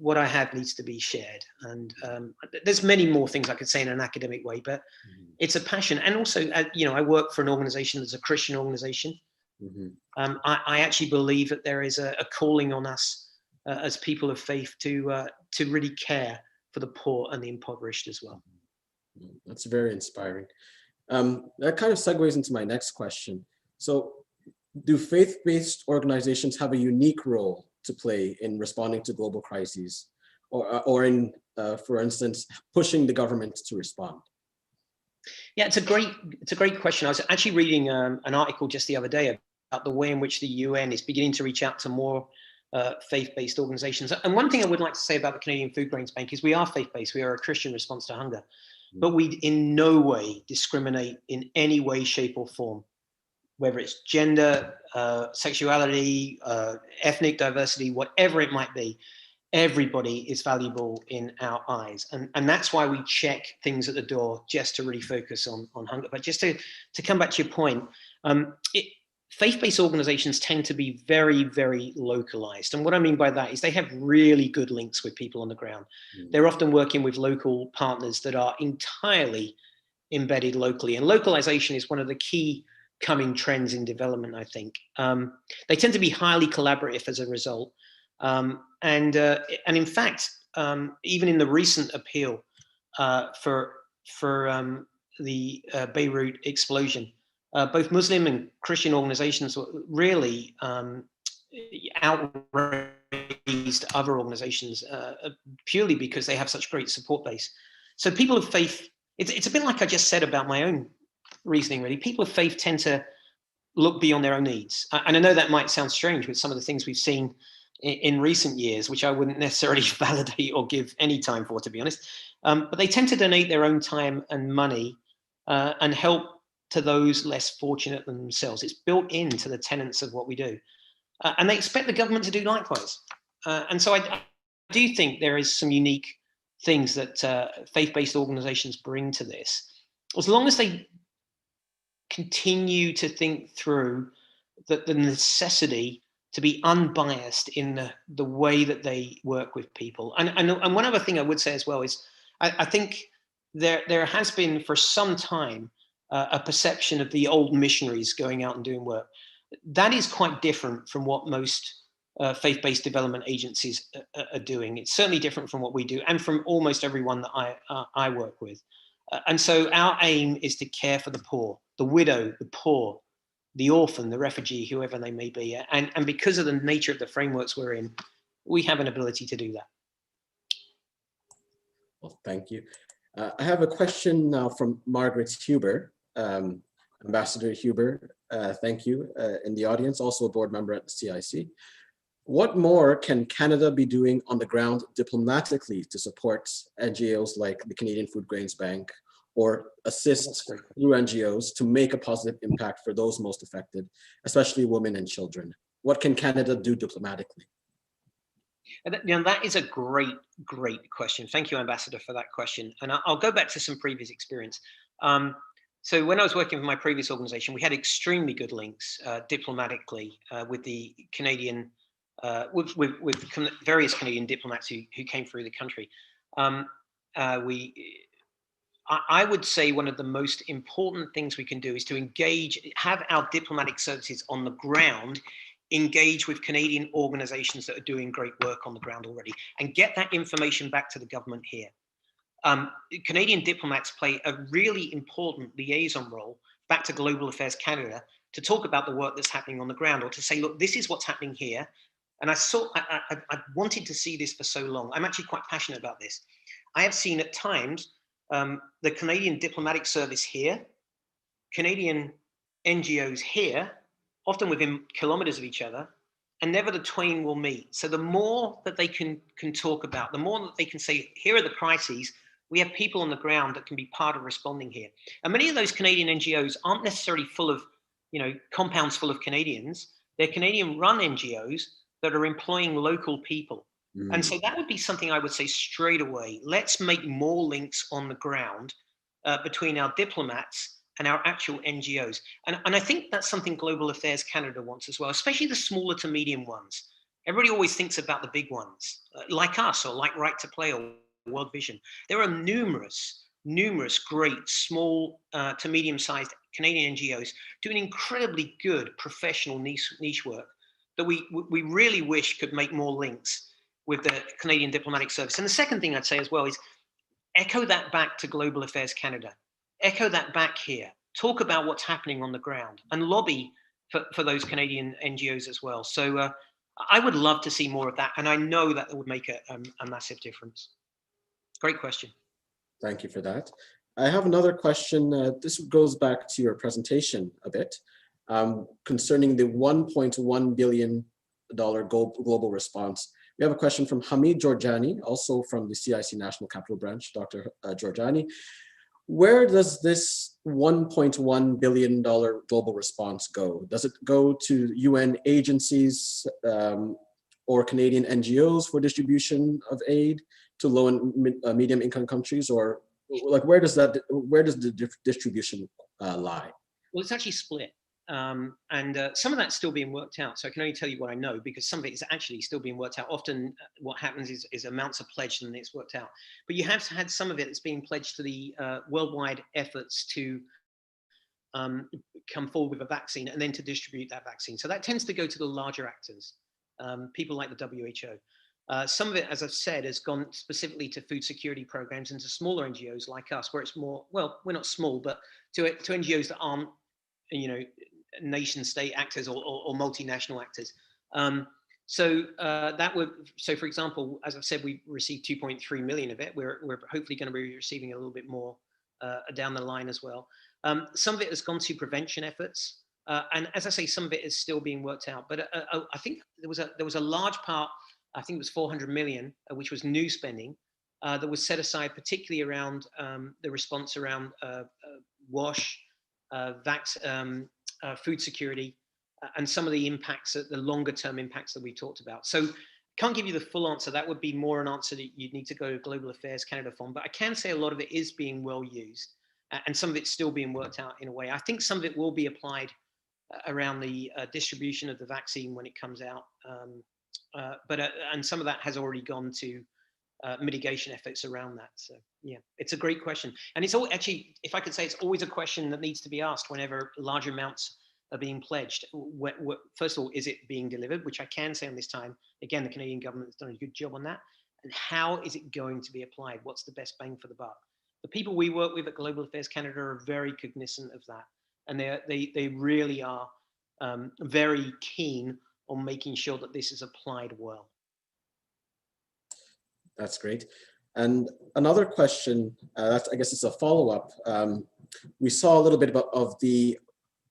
what I have needs to be shared. And there's many more things I could say in an academic way, but it's a passion. And also, I work for an organization that's a Christian organization. I actually believe that there is a calling on us as people of faith to really care for the poor and the impoverished as well. That's very inspiring. That kind of segues into my next question. So, do faith-based organizations have a unique role to play in responding to global crises, or in, for instance, pushing the government to respond? Yeah, it's a great question. I was actually reading an article just the other day about the way in which the UN is beginning to reach out to more faith-based organizations. And one thing I would like to say about the Canadian Foodgrains Bank is we are faith-based. We are a Christian response to hunger, but we in no way discriminate in any way, shape, or form, whether it's gender, sexuality, ethnic diversity, whatever it might be. Everybody is valuable in our eyes, and that's why we check things at the door, just to really focus on hunger. But just to come back to your point, faith-based organizations tend to be very, very localized. And what I mean by that is they have really good links with people on the ground. They're often working with local partners that are entirely embedded locally. And localization is one of the key coming trends in development, I think. They tend to be highly collaborative as a result. And in fact, even in the recent appeal for the Beirut explosion, both Muslim and Christian organizations really outraised other organizations purely because they have such great support base. So people of faith, it's a bit like I just said about my own reasoning, really. People of faith tend to look beyond their own needs. And I know that might sound strange with some of the things we've seen in recent years, which I wouldn't necessarily validate or give any time for, to be honest. But they tend to donate their own time and money and help to those less fortunate than themselves. It's built into the tenets of what we do. And they expect the government to do likewise. And so I do think there is some unique things that faith-based organizations bring to this. As long as they continue to think through the necessity to be unbiased in the way that they work with people. And one other thing I would say as well is, I think there has been for some time a perception of the old missionaries going out and doing work. That is quite different from what most faith-based development agencies are doing. It's certainly different from what we do, and from almost everyone that I work with. And so our aim is to care for the poor, the widow, the poor, the orphan, the refugee, whoever they may be. And because of the nature of the frameworks we're in, we have an ability to do that. Well, thank you. I have a question now from Margaret Huber. Ambassador Huber, thank you, in the audience, also a board member at the CIC. What more can Canada be doing on the ground diplomatically to support NGOs like the Canadian Foodgrains Bank, or assist through NGOs to make a positive impact for those most affected, especially women and children? What can Canada do diplomatically? That is a great question. Thank you, Ambassador, for that question. And I'll go back to some previous experience. So when I was working with my previous organization, we had extremely good links diplomatically with the Canadian, with various Canadian diplomats who came through the country. I would say one of the most important things we can do is to engage, have our diplomatic services on the ground engage with Canadian organizations that are doing great work on the ground already, and get that information back to the government here. Canadian diplomats play a really important liaison role back to Global Affairs Canada to talk about the work that's happening on the ground, or to say, look, this is what's happening here. And I wanted to see this for so long. I'm actually quite passionate about this. I have seen at times the Canadian diplomatic service here, Canadian NGOs here, often within kilometers of each other, and never the twain will meet. So the more that they can talk about, the more that they can say, here are the crises, we have people on the ground that can be part of responding here. And many of those Canadian NGOs aren't necessarily full of, compounds full of Canadians. They're Canadian-run NGOs that are employing local people. And so that would be something I would say straight away. Let's make more links on the ground between our diplomats and our actual NGOs. And I think that's something Global Affairs Canada wants as well, especially the smaller to medium ones. Everybody always thinks about the big ones, like us or like Right to Play or World Vision. There are numerous great small to medium-sized Canadian NGOs doing incredibly good professional niche work that we really wish could make more links with the Canadian Diplomatic Service. And the second thing I'd say as well is echo that back to Global Affairs Canada. Echo that back here. Talk about what's happening on the ground and lobby for those Canadian NGOs as well. So I would love to see more of that. And I know that would make a massive difference. Great question. Thank you for that. I have another question. This goes back to your presentation a bit concerning the $1.1 billion global response. We have a question from Hamid Georgiani, also from the CIC National Capital Branch, Dr. Georgiani. Where does this $1.1 billion global response go? Does it go to UN agencies or Canadian NGOs for distribution of aid to low and medium income countries, or like where does the distribution lie? Well, it's actually split. And some of that's still being worked out. So I can only tell you what I know because some of it is actually still being worked out. Often what happens is amounts are pledged and it's worked out. But you have had some of it that's being pledged to the worldwide efforts to come forward with a vaccine and then to distribute that vaccine. So that tends to go to the larger actors, people like the WHO. Some of it, as I've said, has gone specifically to food security programs and to smaller NGOs like us, where it's more, well, we're not small, but to NGOs that aren't, nation state actors or multinational actors. So for example, as I've said, we received 2.3 million of it. We're hopefully going to be receiving a little bit more down the line as well. Some of it has gone to prevention efforts. And as I say, some of it is still being worked out. But I think there was a large part, I think it was 400 million, which was new spending that was set aside particularly around the response around WASH, food security, and some of the impacts, the longer term impacts that we talked about. So can't give you the full answer. That would be more an answer that you'd need to go to Global Affairs Canada Fund. But I can say a lot of it is being well used and some of it's still being worked out in a way. I think some of it will be applied around the distribution of the vaccine when it comes out. And some of that has already gone to mitigation efforts around that. So yeah, it's a great question. And it's all actually, if I could say, it's always a question that needs to be asked whenever large amounts are being pledged. First of all, is it being delivered? Which I can say on this time, again, the Canadian government has done a good job on that. And how is it going to be applied? What's the best bang for the buck? The people we work with at Global Affairs Canada are very cognizant of that. And they really are very keen on making sure that this is applied well. That's great. And another question, I guess it's a follow-up. We saw a little bit of the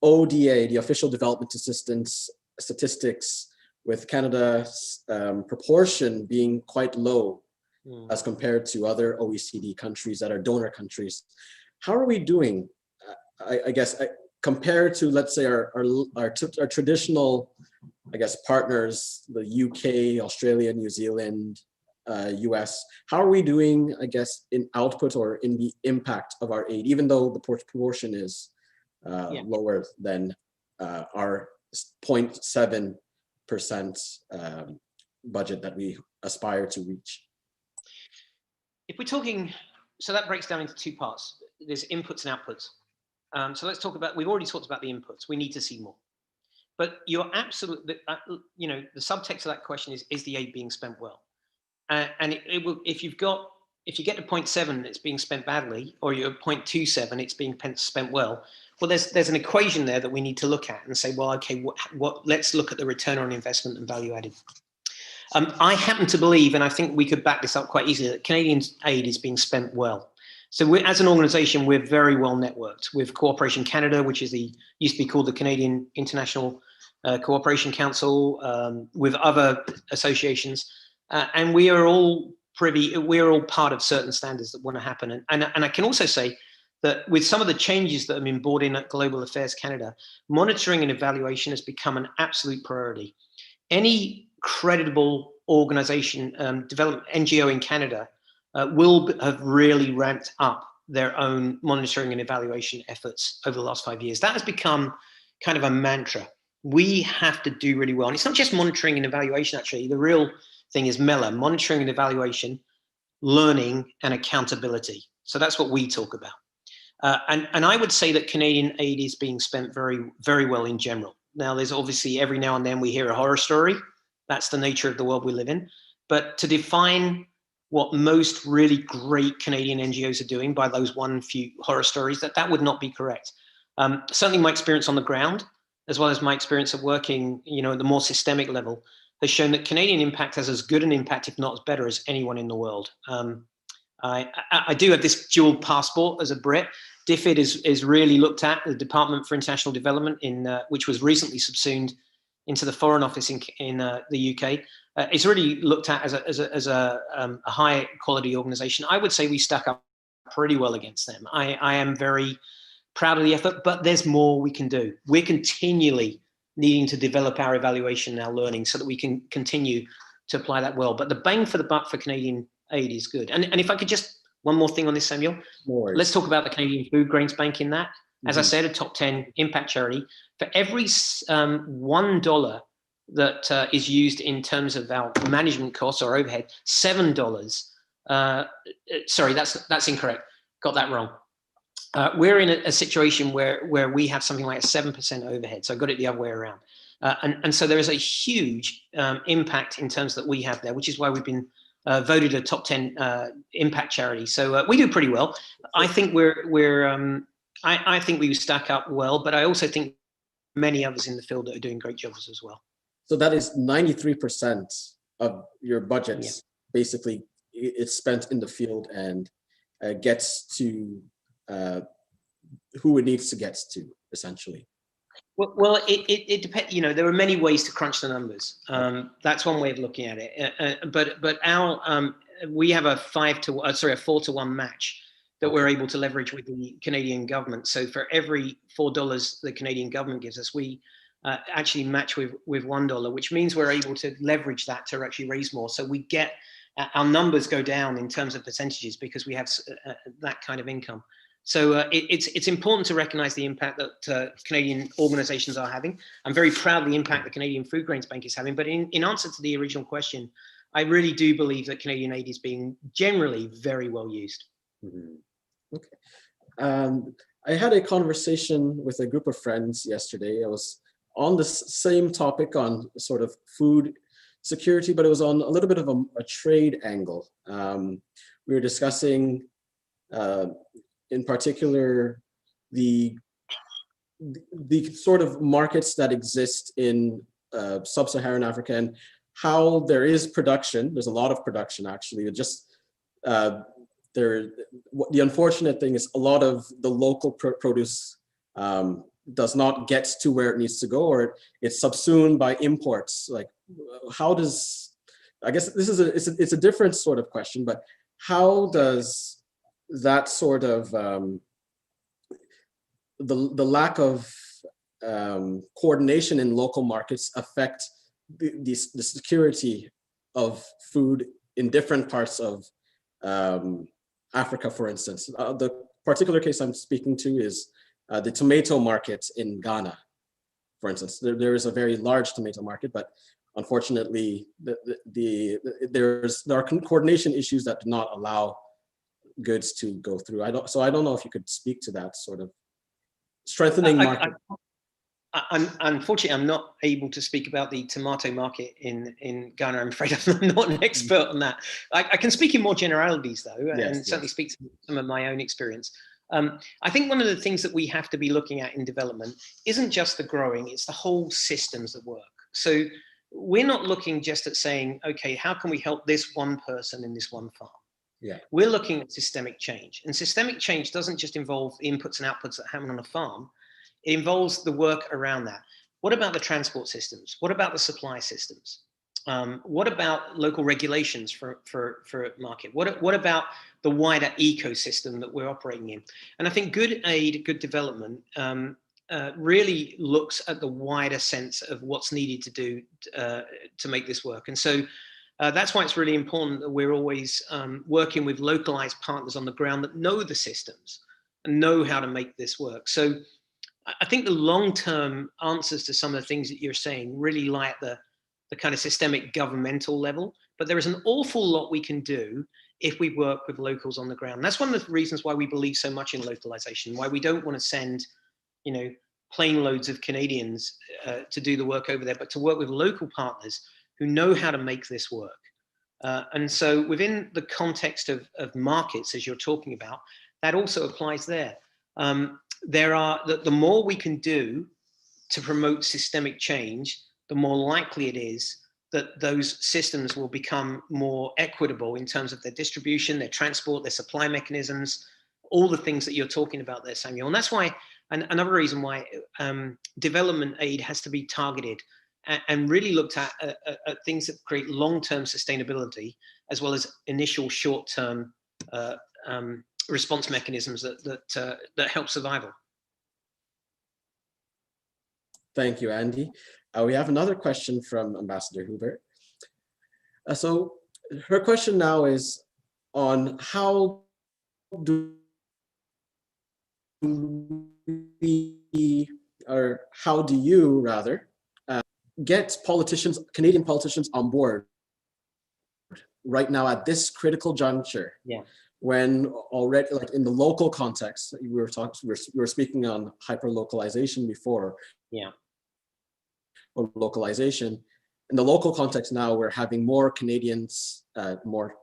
ODA, the Official Development Assistance statistics, with Canada's proportion being quite low as compared to other OECD countries that are donor countries. How are we doing, I guess, compared to, let's say, our traditional, I guess, partners, the UK, Australia, New Zealand, US? How are we doing, I guess, in output or in the impact of our aid, even though the proportion is lower than our 0.7% budget that we aspire to reach? If we're talking, so that breaks down into two parts. There's inputs and outputs. So let's talk about, we've already talked about the inputs. We need to see more. But you're absolutely, the subtext of that question is the aid being spent well? And it will, if you get to 0.7, it's being spent badly, or you're at 0.27, it's being spent well. Well, there's an equation there that we need to look at and say, well, okay, let's look at the return on investment and value added. I happen to believe, and I think we could back this up quite easily, that Canadian aid is being spent well. So as an organization, we're very well networked with Cooperation Canada, which is used to be called the Canadian International Cooperation Council, with other associations, and we are all we're all part of certain standards that want to happen. And I can also say that with some of the changes that have been brought in at Global Affairs Canada, monitoring and evaluation has become an absolute priority. Any credible organization, development NGO in Canada, will have really ramped up their own monitoring and evaluation efforts over the last 5 years. That has become kind of a mantra. We have to do really well. And it's not just monitoring and evaluation, actually. The real thing is MELA, monitoring and evaluation, learning and accountability. So that's what we talk about. And I would say that Canadian aid is being spent very, very well in general. Now, there's obviously every now and then we hear a horror story. That's the nature of the world we live in. But to define what most really great Canadian NGOs are doing by those few horror stories, that would not be correct. Certainly my experience on the ground, as well as my experience of working, at the more systemic level, has shown that Canadian impact has as good an impact, if not as better, as anyone in the world. I do have this dual passport as a Brit. DFID is really looked at, the Department for International Development, which was recently subsumed into the Foreign Office in the UK. It's really looked at as a high quality organization. I would say we stuck up pretty well against them. I am very proud of the effort, but there's more we can do. We're continually needing to develop our evaluation and our learning so that we can continue to apply that well. But the bang for the buck for Canadian aid is good. And if I could just, one more thing on this, Samuel, let's talk about the Canadian Foodgrains Bank in that. As I said, a top 10 impact charity. For every $1 that is used in terms of our management costs or overhead, $7. Sorry, that's incorrect. Got that wrong. We're in a situation where we have something like a 7% overhead. So I got it the other way around. And so there is a huge impact in terms that we have there, which is why we've been voted a top 10 impact charity. So we do pretty well. I think I think we stack up well, but I also think many others in the field that are doing great jobs as well. So that is 93% of your budgets. Basically, it's spent in the field and gets to who it needs to get to, essentially. Well, it depends. There are many ways to crunch the numbers. That's one way of looking at it. But our we have a 4-to-1 match that we're able to leverage with the Canadian government. So for every $4 the Canadian government gives us, we actually match with $1, which means we're able to leverage that to actually raise more. So we get our numbers go down in terms of percentages because we have that kind of income. So it's important to recognize the impact that Canadian organizations are having. I'm very proud of the impact the Canadian Foodgrains Bank is having. But in answer to the original question, I really do believe that Canadian aid is being generally very well used. Mm-hmm. Okay. I had a conversation with a group of friends yesterday. I was on the same topic on sort of food security, but it was on a little bit of a trade angle. We were discussing, in particular, the sort of markets that exist in sub-Saharan Africa and how there is production. There's a lot of production, actually. It just the unfortunate thing is a lot of the local produce does not get to where it needs to go, or it's subsumed by imports. Like, how does, I guess this is it's a different sort of question, but how does that sort of the lack of coordination in local markets affect the security of food in different parts of Africa, for instance? The particular case I'm speaking to is the tomato market in Ghana, for instance. There is a very large tomato market, but unfortunately, there are coordination issues that do not allow goods to go through. I don't know if you could speak to that sort of strengthening market. Unfortunately, I'm not able to speak about the tomato market in Ghana. I'm afraid I'm not an expert on that. I can speak in more generalities, though, and certainly speak to some of my own experience. I think one of the things that we have to be looking at in development isn't just the growing, it's the whole systems that work. So we're not looking just at saying, okay, how can we help this one person in this one farm? Yeah. We're looking at systemic change, and systemic change doesn't just involve the inputs and outputs that happen on a farm. It involves the work around that. What about the transport systems? What about the supply systems? What about local regulations for market? What about the wider ecosystem that we're operating in? And I think good aid, good development really looks at the wider sense of what's needed to do to make this work. And so that's why it's really important that we're always working with localized partners on the ground that know the systems and know how to make this work. So I think the long-term answers to some of the things that you're saying really lie at the kind of systemic governmental level, but there is an awful lot we can do if we work with locals on the ground. And that's one of the reasons why we believe so much in localization, why we don't want to send, you know, plane loads of Canadians to do the work over there, but to work with local partners who know how to make this work. And so within the context of markets, as you're talking about, that also applies there. The more we can do to promote systemic change, the more likely it is that those systems will become more equitable in terms of their distribution, their transport, their supply mechanisms, all the things that you're talking about there, Samuel. And that's why, another reason why development aid has to be targeted and really looked at things that create long-term sustainability, as well as initial short-term response mechanisms that help survival. Thank you, Andy. We have another question from Ambassador Hubert. So her question now is on how do we, or how do you rather, get politicians, Canadian politicians on board right now at this critical juncture? Yeah. When already, like in the local context, we were speaking on hyper-localization before. Yeah. Or localization. In the local context now, we're having more Canadians, more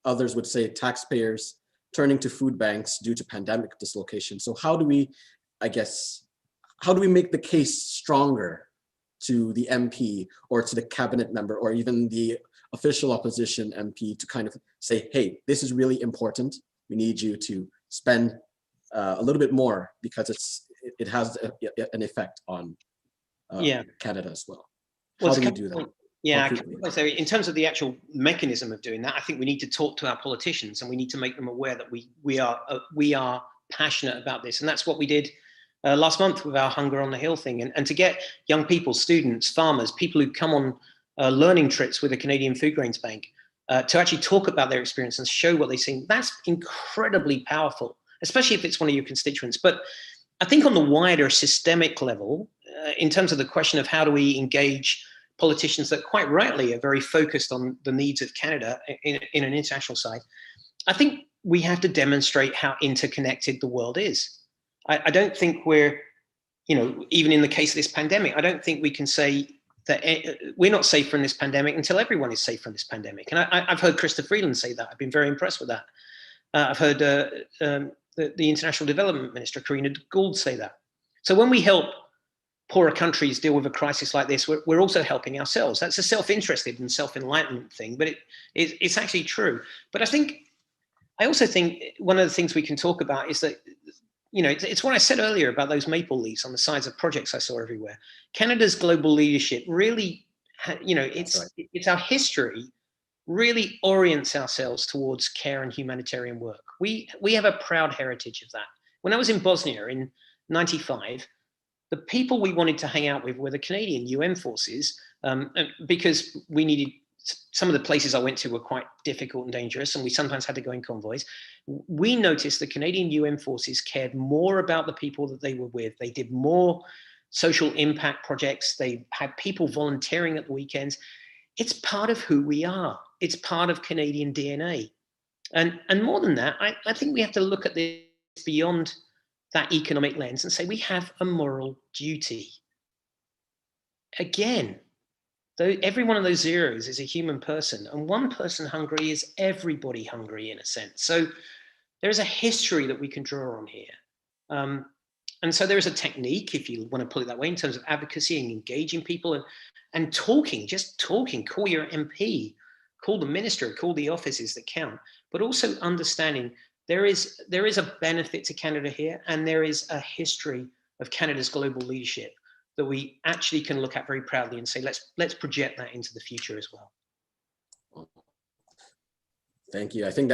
others would say taxpayers, turning to food banks due to pandemic dislocation. So how do we, I guess, how do we make the case stronger to the MP or to the cabinet member or even the official opposition MP to kind of say, hey, this is really important. We need you to spend a little bit more because it has an effect on Canada as well. How do we do that? Yeah, so in terms of the actual mechanism of doing that, I think we need to talk to our politicians and we need to make them aware that we are passionate about this. And that's what we did last month with our Hunger on the Hill thing. And to get young people, students, farmers, people who come on learning trips with the Canadian Foodgrains Bank to actually talk about their experience and show what they've seen, that's incredibly powerful, especially if it's one of your constituents. But I think on the wider systemic level, in terms of the question of how do we engage politicians that quite rightly are very focused on the needs of Canada in an international side, I think we have to demonstrate how interconnected the world is. I don't think we're, you know, even in the case of this pandemic, I don't think we can say that we're not safe from this pandemic until everyone is safe from this pandemic. And I've heard Krista Freeland say that. I've been very impressed with that. I've heard the International Development Minister, Karina Gould, say that. So when we help poorer countries deal with a crisis like this, we're also helping ourselves. That's a self-interested and self-enlightenment thing, but it's actually true. But I also think one of the things we can talk about is that, you know, it's what I said earlier about those maple leaves on the sides of projects I saw everywhere. Canada's global leadership really, you know, it's our history really orients ourselves towards care and humanitarian work. We have a proud heritage of that. When I was in Bosnia in '95, the people we wanted to hang out with were the Canadian UN forces, because we needed, some of the places I went to were quite difficult and dangerous, and we sometimes had to go in convoys. We noticed the Canadian UN forces cared more about the people that they were with. They did more social impact projects. They had people volunteering at the weekends. It's part of who we are. It's part of Canadian DNA. And more than that, I think we have to look at this beyond that economic lens and say we have a moral duty. Again, every one of those zeros is a human person, and one person hungry is everybody hungry in a sense. So there is a history that we can draw on here. And so there is a technique, if you want to put it that way, in terms of advocacy and engaging people and talking, just talking, call your MP, call the minister, call the offices that count. but also understanding there is a benefit to Canada here, and there is a history of Canada's global leadership that we actually can look at very proudly and say, let's project that into the future as well. Thank you. I think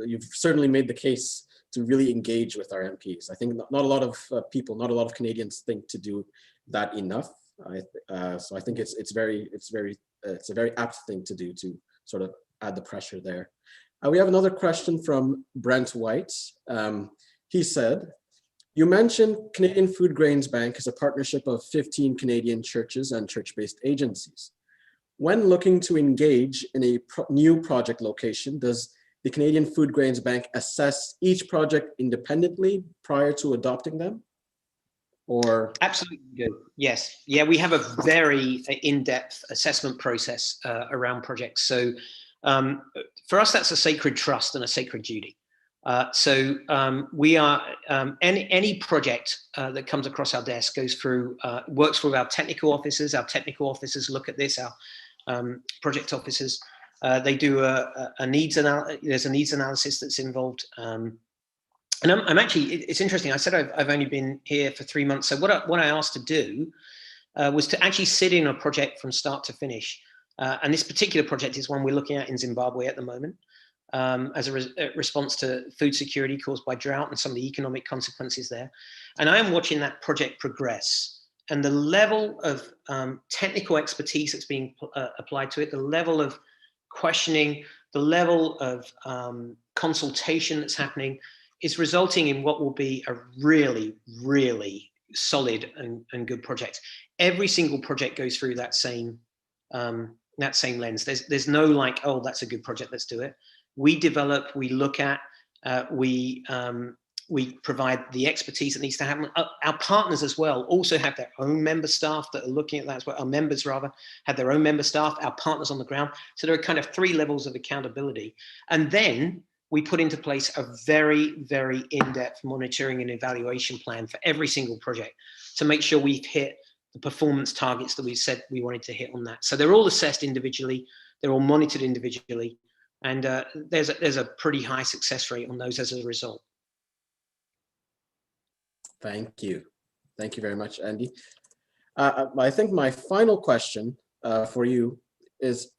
you've certainly made the case to really engage with our MPs. I think not a lot of people, not a lot of Canadians think to do that enough. So I think it's a very apt thing to do, to sort of add the pressure there. We have another question from Brent White. He said, you mentioned Canadian Foodgrains Bank is a partnership of 15 Canadian churches and church-based agencies. When looking to engage in a new project location, does the Canadian Foodgrains Bank assess each project independently prior to adopting them? Or absolutely good. Yes. Yeah, we have a very in-depth assessment process around projects. So for us, that's a sacred trust and a sacred duty. We are any project that comes across our desk goes through works through our technical officers. Our technical officers look at this. Our project officers they do a needs analysis. There's a needs analysis that's involved. And I'm actually, it's interesting. I said I've only been here for 3 months. So what I asked to do was to actually sit in a project from start to finish. And this particular project is one we're looking at in Zimbabwe at the moment, as a response to food security caused by drought and some of the economic consequences there. And I am watching that project progress, and the level of technical expertise that's being applied to it, the level of questioning, the level of consultation that's happening, is resulting in what will be a really, really solid and good project. Every single project goes through that same lens. There's no like, oh, that's a good project, let's do it. We develop, we look at, we provide the expertise that needs to happen. Our partners as well also have their own member staff that are looking at that as well. Our members rather have their own member staff, our partners on the ground. So there are kind of 3 levels of accountability. And then we put into place a very, very in-depth monitoring and evaluation plan for every single project to make sure we've hit the performance targets that we said we wanted to hit on that. So they're all assessed individually, they're all monitored individually, and there's a pretty high success rate on those as a result. Thank you. Thank you very much, Andy. I think my final question for you is,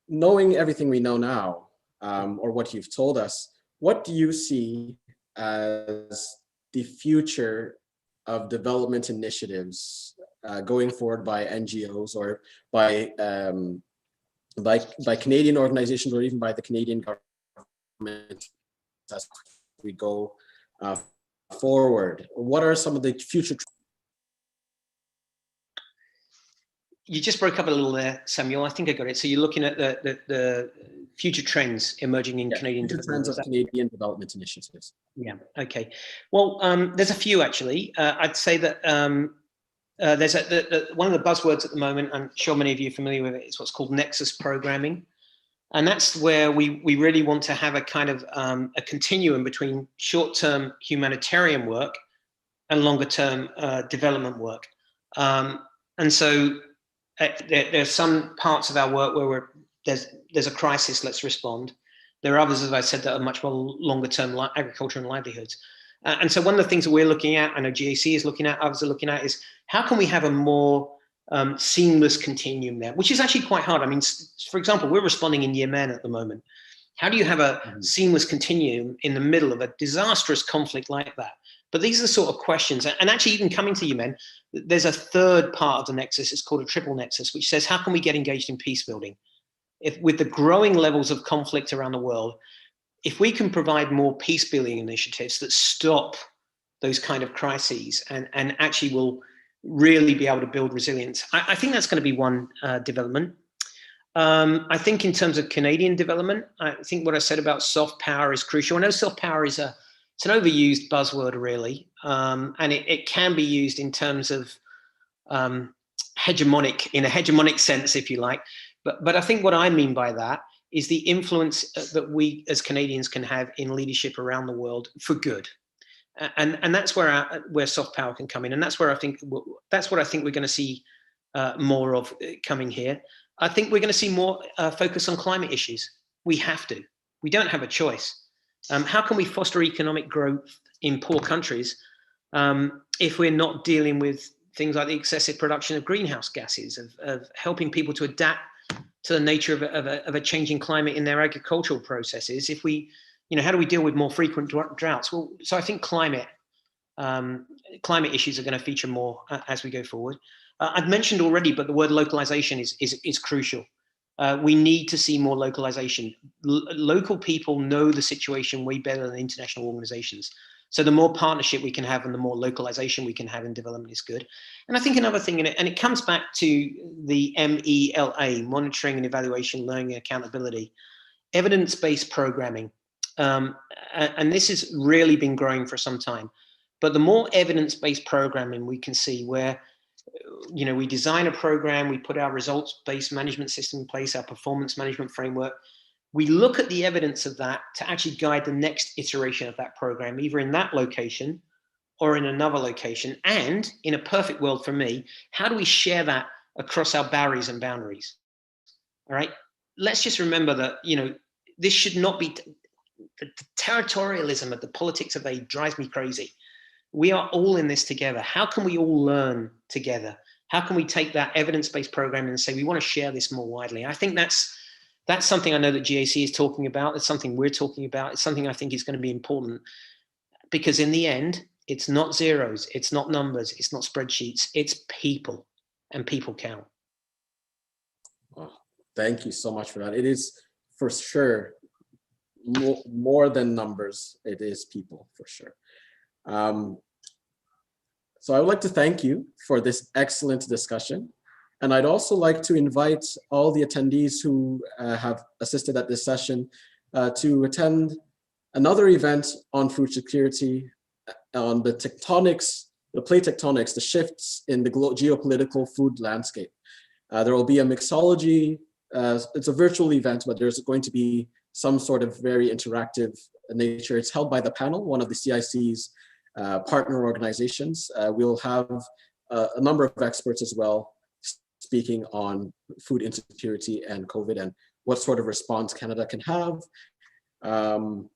knowing everything we know now, or what you've told us, what do you see as the future of development initiatives going forward by NGOs or by Canadian organizations, or even by the Canadian government as we go forward? What are some of the future? You just broke up a little there, Samuel. I think I got it. So you're looking at the future trends emerging in Canadian development. Trends of Canadian development initiatives. Yeah. Okay. Well, there's a few actually. I'd say that there's one of the buzzwords at the moment. I'm sure many of you are familiar with it. It's what's called nexus programming, and that's where we really want to have a kind of a continuum between short-term humanitarian work and longer-term development work. And so there's some parts of our work where there's a crisis, let's respond. There are others, as I said, that are much more longer-term agriculture and livelihoods. And so one of the things that we're looking at, I know GAC is looking at, others are looking at, is how can we have a more seamless continuum there, which is actually quite hard. I mean, for example, we're responding in Yemen at the moment. How do you have a seamless continuum in the middle of a disastrous conflict like that? But these are the sort of questions, and actually even coming to Yemen, there's a third part of the nexus, it's called a triple nexus, which says, how can we get engaged in peace building? If with the growing levels of conflict around the world, if we can provide more peace building initiatives that stop those kind of crises and actually will really be able to build resilience, I think that's going to be one development. I think in terms of Canadian development, I think what I said about soft power is crucial. I know soft power is it's an overused buzzword, really, and it can be used in terms of hegemonic, in a hegemonic sense, if you like. But I think what I mean by that is the influence that we as Canadians can have in leadership around the world for good, and that's where soft power can come in, and that's what I think we're going to see more of coming here. I think we're going to see more focus on climate issues. We have to. We don't have a choice. How can we foster economic growth in poor countries if we're not dealing with things like the excessive production of greenhouse gases, of helping people to adapt to the nature of a changing climate in their agricultural processes? If we, how do we deal with more frequent droughts? Well, so I think climate issues are going to feature more as we go forward. I've mentioned already, but the word localization is crucial. We need to see more localization. Local people know the situation way better than international organizations. So the more partnership we can have and the more localization we can have in development is good. And I think another thing, and it comes back to the MELA, monitoring and evaluation, learning and accountability, evidence-based programming. And this has really been growing for some time. But the more evidence-based programming we can see where, we design a program, we put our results-based management system in place, our performance management framework, we look at the evidence of that to actually guide the next iteration of that program, either in that location or in another location. And in a perfect world for me, how do we share that across our barriers and boundaries? All right. Let's just remember that, this should not be the territorialism of the politics of aid drives me crazy. We are all in this together. How can we all learn together? How can we take that evidence-based programming and say, we want to share this more widely? I think that's something I know that GAC is talking about. It's something we're talking about. It's something I think is going to be important, because in the end, it's not zeros, it's not numbers, it's not spreadsheets, it's people, and people count. Oh, thank you so much for that. It is for sure more than numbers. It is people for sure. So I would like to thank you for this excellent discussion. And I'd also like to invite all the attendees who have assisted at this session to attend another event on food security, on the tectonics, the plate tectonics, the shifts in the geopolitical food landscape. There will be a mixology, it's a virtual event, but there's going to be some sort of very interactive nature. It's held by the panel, one of the CIC's partner organizations. We'll have a number of experts as well, speaking on food insecurity and COVID and what sort of response Canada can have, and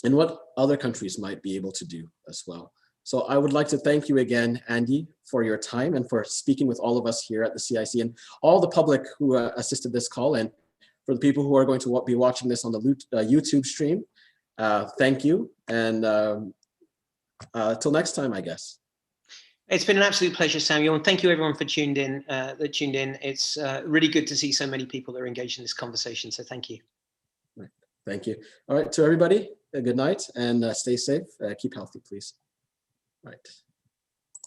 what other countries might be able to do as well. So I would like to thank you again, Andy, for your time and for speaking with all of us here at the CIC and all the public who assisted this call, and for the people who are going to be watching this on the YouTube stream. Thank you, and till next time, I guess. It's been an absolute pleasure, Samuel, and thank you everyone for tuned in. It's really good to see so many people that are engaged in this conversation. So thank you. Right. Thank you. All right, to everybody, good night and stay safe. Keep healthy, please. Right.